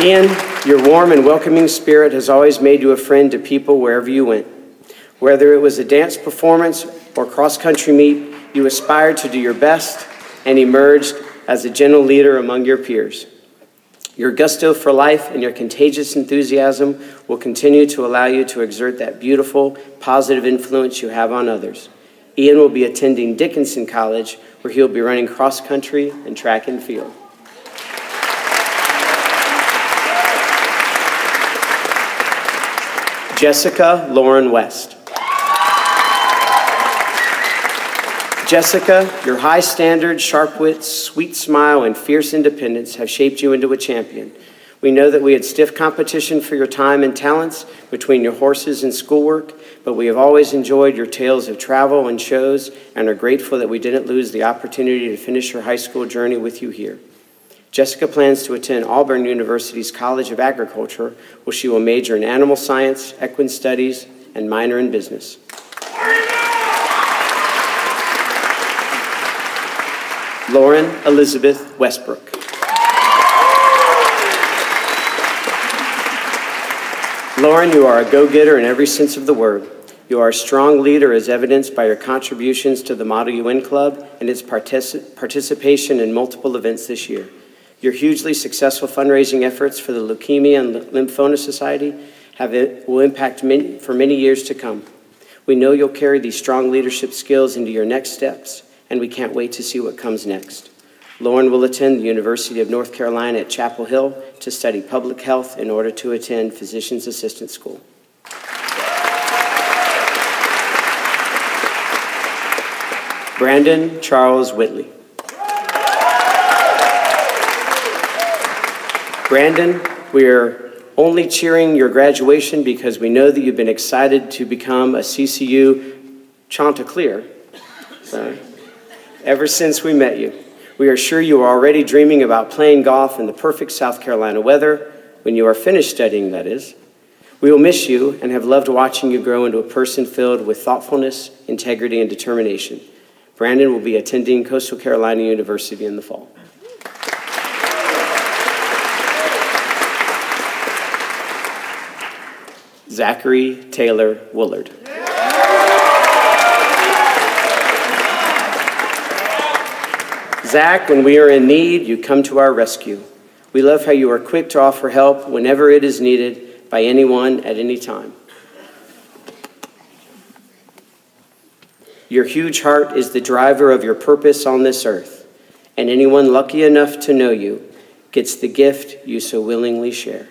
Ian, your warm and welcoming spirit has always made you a friend to people wherever you went. Whether it was a dance performance or cross-country meet, you aspired to do your best and emerged as a gentle leader among your peers. Your gusto for life and your contagious enthusiasm will continue to allow you to exert that beautiful, positive influence you have on others. Ian will be attending Dickinson College, where he'll be running cross-country and track and field. Jessica Lauren West. Jessica, your high standards, sharp wits, sweet smile, and fierce independence have shaped you into a champion. We know that we had stiff competition for your time and talents between your horses and schoolwork, but we have always enjoyed your tales of travel and shows and are grateful that we didn't lose the opportunity to finish your high school journey with you here. Jessica plans to attend Auburn University's College of Agriculture, where she will major in animal science, equine studies, and minor in business. Lauren Elizabeth Westbrook. Lauren, you are a go-getter in every sense of the word. You are a strong leader as evidenced by your contributions to the Model UN Club and its participation in multiple events this year. Your hugely successful fundraising efforts for the Leukemia and Lymphoma Society will impact for many years to come. We know you'll carry these strong leadership skills into your next steps, and we can't wait to see what comes next. Lauren will attend the University of North Carolina at Chapel Hill to study public health in order to attend Physician's Assistant School. Brandon Charles Whitley. Brandon, we are only cheering your graduation because we know that you've been excited to become a CCU Chanticleer ever since we met you. We are sure you are already dreaming about playing golf in the perfect South Carolina weather, when you are finished studying, that is. We will miss you and have loved watching you grow into a person filled with thoughtfulness, integrity, and determination. Brandon will be attending Coastal Carolina University in the fall. Zachary Taylor Woolard. Zach, when we are in need, you come to our rescue. We love how you are quick to offer help whenever it is needed by anyone at any time. Your huge heart is the driver of your purpose on this earth, and anyone lucky enough to know you gets the gift you so willingly share.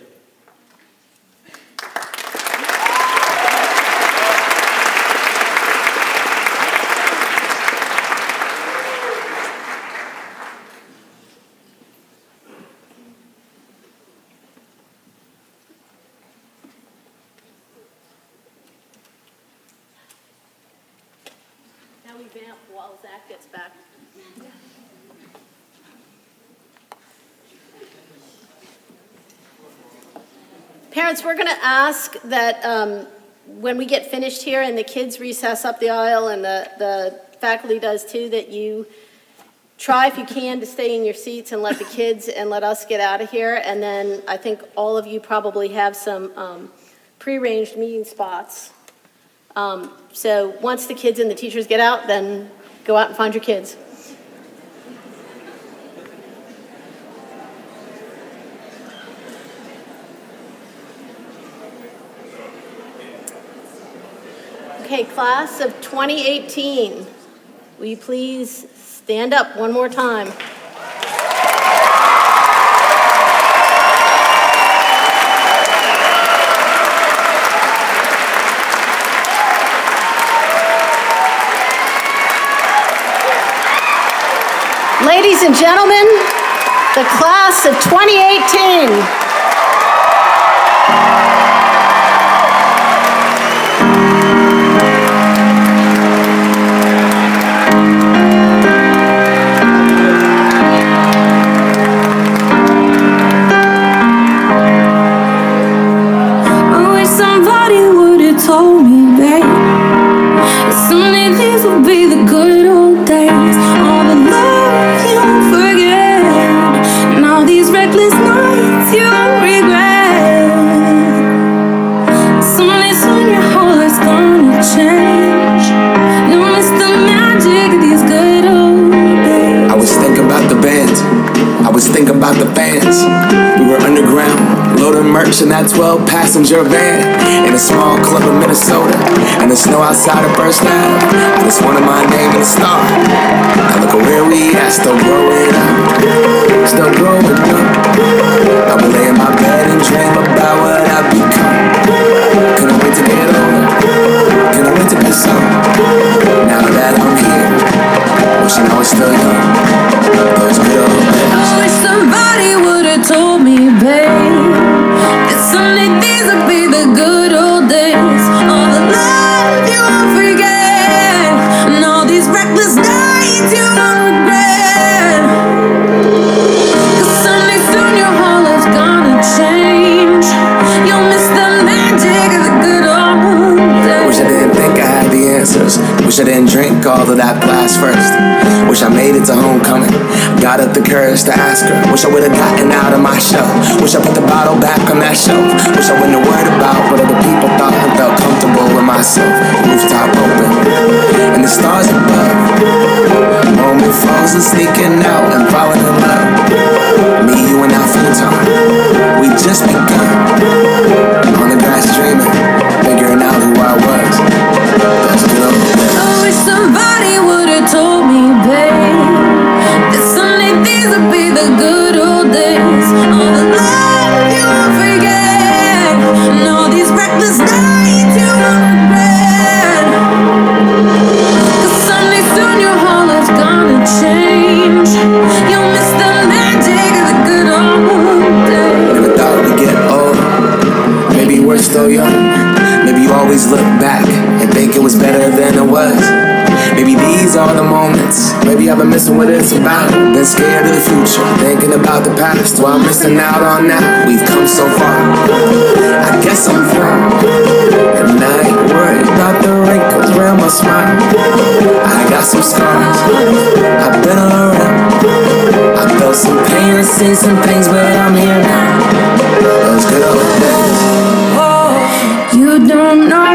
While Zach gets back. Parents, we're going to ask that when we get finished here and the kids recess up the aisle and the faculty does too, that you try if you can to stay in your seats and let the kids and let us get out of here. And then I think all of you probably have some prearranged meeting spots. So once the kids and the teachers get out, then go out and find your kids. Okay, class of 2018, will you please stand up one more time? Ladies and gentlemen, the class of 2018. Told me, babe, someday these will be the good old days. All the love you won't forget, and all these reckless nights you won't regret. Someday soon your whole life's gonna change. You'll miss the magic of these good old days. I was thinking about the bands, I was thinking about the fans. We were underground, loading merch in that 12-passenger van, in a small club in Minnesota, and the snow outside of burst out. I just wanted my name and a star. Now look at where we at, still growing up, still growing up. I would lay in my bed and dream about what I've become. Couldn't wait to get older, couldn't wait to be some. Now that I'm here, wishing I was still young. Those good old days. I wish somebody would've told me, babe, that someday these would be the good old days. All the love you won't forget, and all these reckless nights you won't regret. 'Cause someday soon your whole life's gonna change. You'll miss the magic of the good old days. Wish I didn't think I had the answers. Wish I didn't drink all of that glass first. Wish I made it to homecoming, got up the courage to ask her. Wish I would've gotten out of my shell. Wish I put the bottle back on that shelf. Wish I wouldn't have worried about what other people thought and felt comfortable with myself. Rooftop open, and the stars above. Moment frozen, sneaking out and falling in love. Me, you, and that futon, we just begun. On the grass dreaming, figuring out who I was. That's good old days. I wish somebody would've told me, babe, that someday these would be the good old days. All the love you won't forget, and all these reckless nights you won't regret. 'Cause someday soon your whole life's gonna change. You'll miss the magic of the good old days. Never thought we'd get old. Maybe we're still young. Maybe you always look back and think it was better than it was. Maybe these are the moments. Maybe I've been missing what it's about. Been scared of the future, thinking about the past, while I'm missing out on now. We've come so far, I guess I'm wrong. And I ain't worried about the wrinkles around my smile. I got some scars, I've been around. I felt some pain and seen some things, but I'm here now. Those good old days. You don't know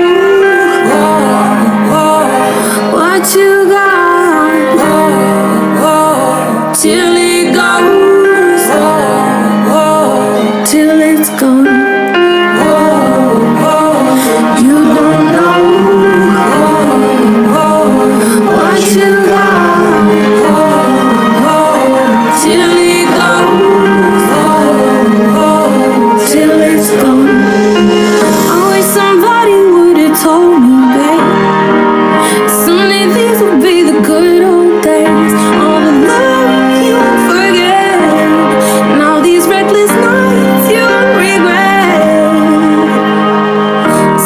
what you got till it goes, till it's gone. You don't know what you got till it goes, till it's gone. I wish somebody would've told me, babe, someday these will be the good old days. All the love you won't forget, and all these reckless nights you won't regret.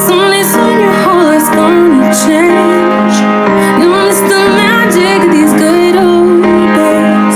Someday soon your whole life's gonna change. You'll miss the magic of these good old days.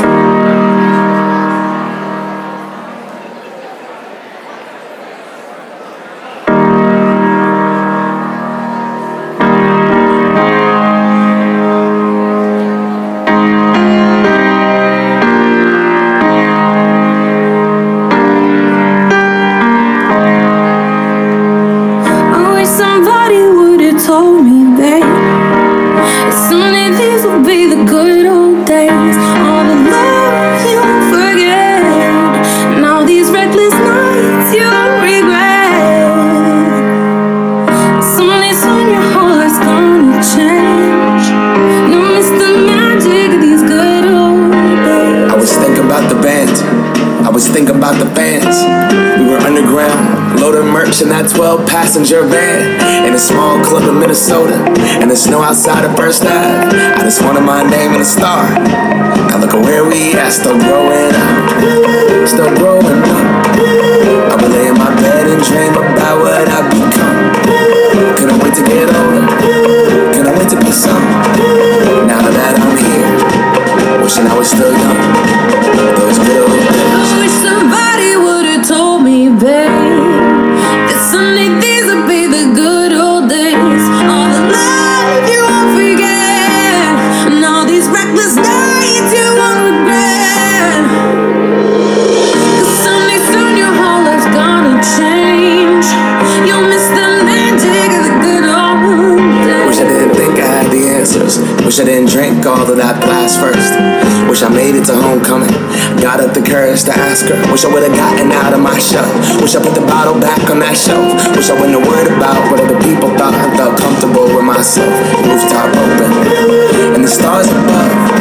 I wish somebody would've told me, babe, someday these will be the good old days. All the love you won't forget, and all these reckless nights you won't regret. Someday soon your whole life's gonna change. You'll miss the magic of these good old days. I was thinking about the band, I was thinking about the fans. We were underground, loading merch in that 12-passenger van, in a small club in Minnesota, and the snow outside of burst out. I just wanted my name and a star. Now look at where we at, still growing up. Still growing up. I would lay in my bed and dream about what I've become. Couldn't wait to get older. Couldn't wait to be some. Now that I'm here, wishing I was still young. Those good old days. I wish somebody would've told me, babe, that someday these would be the good old days. All the love you won't forget, and all these reckless nights you won't regret. 'Cause someday soon your whole life's gonna change. You'll miss the magic of the good old days. Wish I didn't think I had the answers. Wish I didn't drink all of that glass first. Wish I made it to homecoming. Got up the courage to ask her. Wish I would've gotten out of my shell. Wish I put the bottle back on that shelf. Wish I wouldn't have worried about what other people thought. I felt comfortable with myself. Rooftop open and the stars above.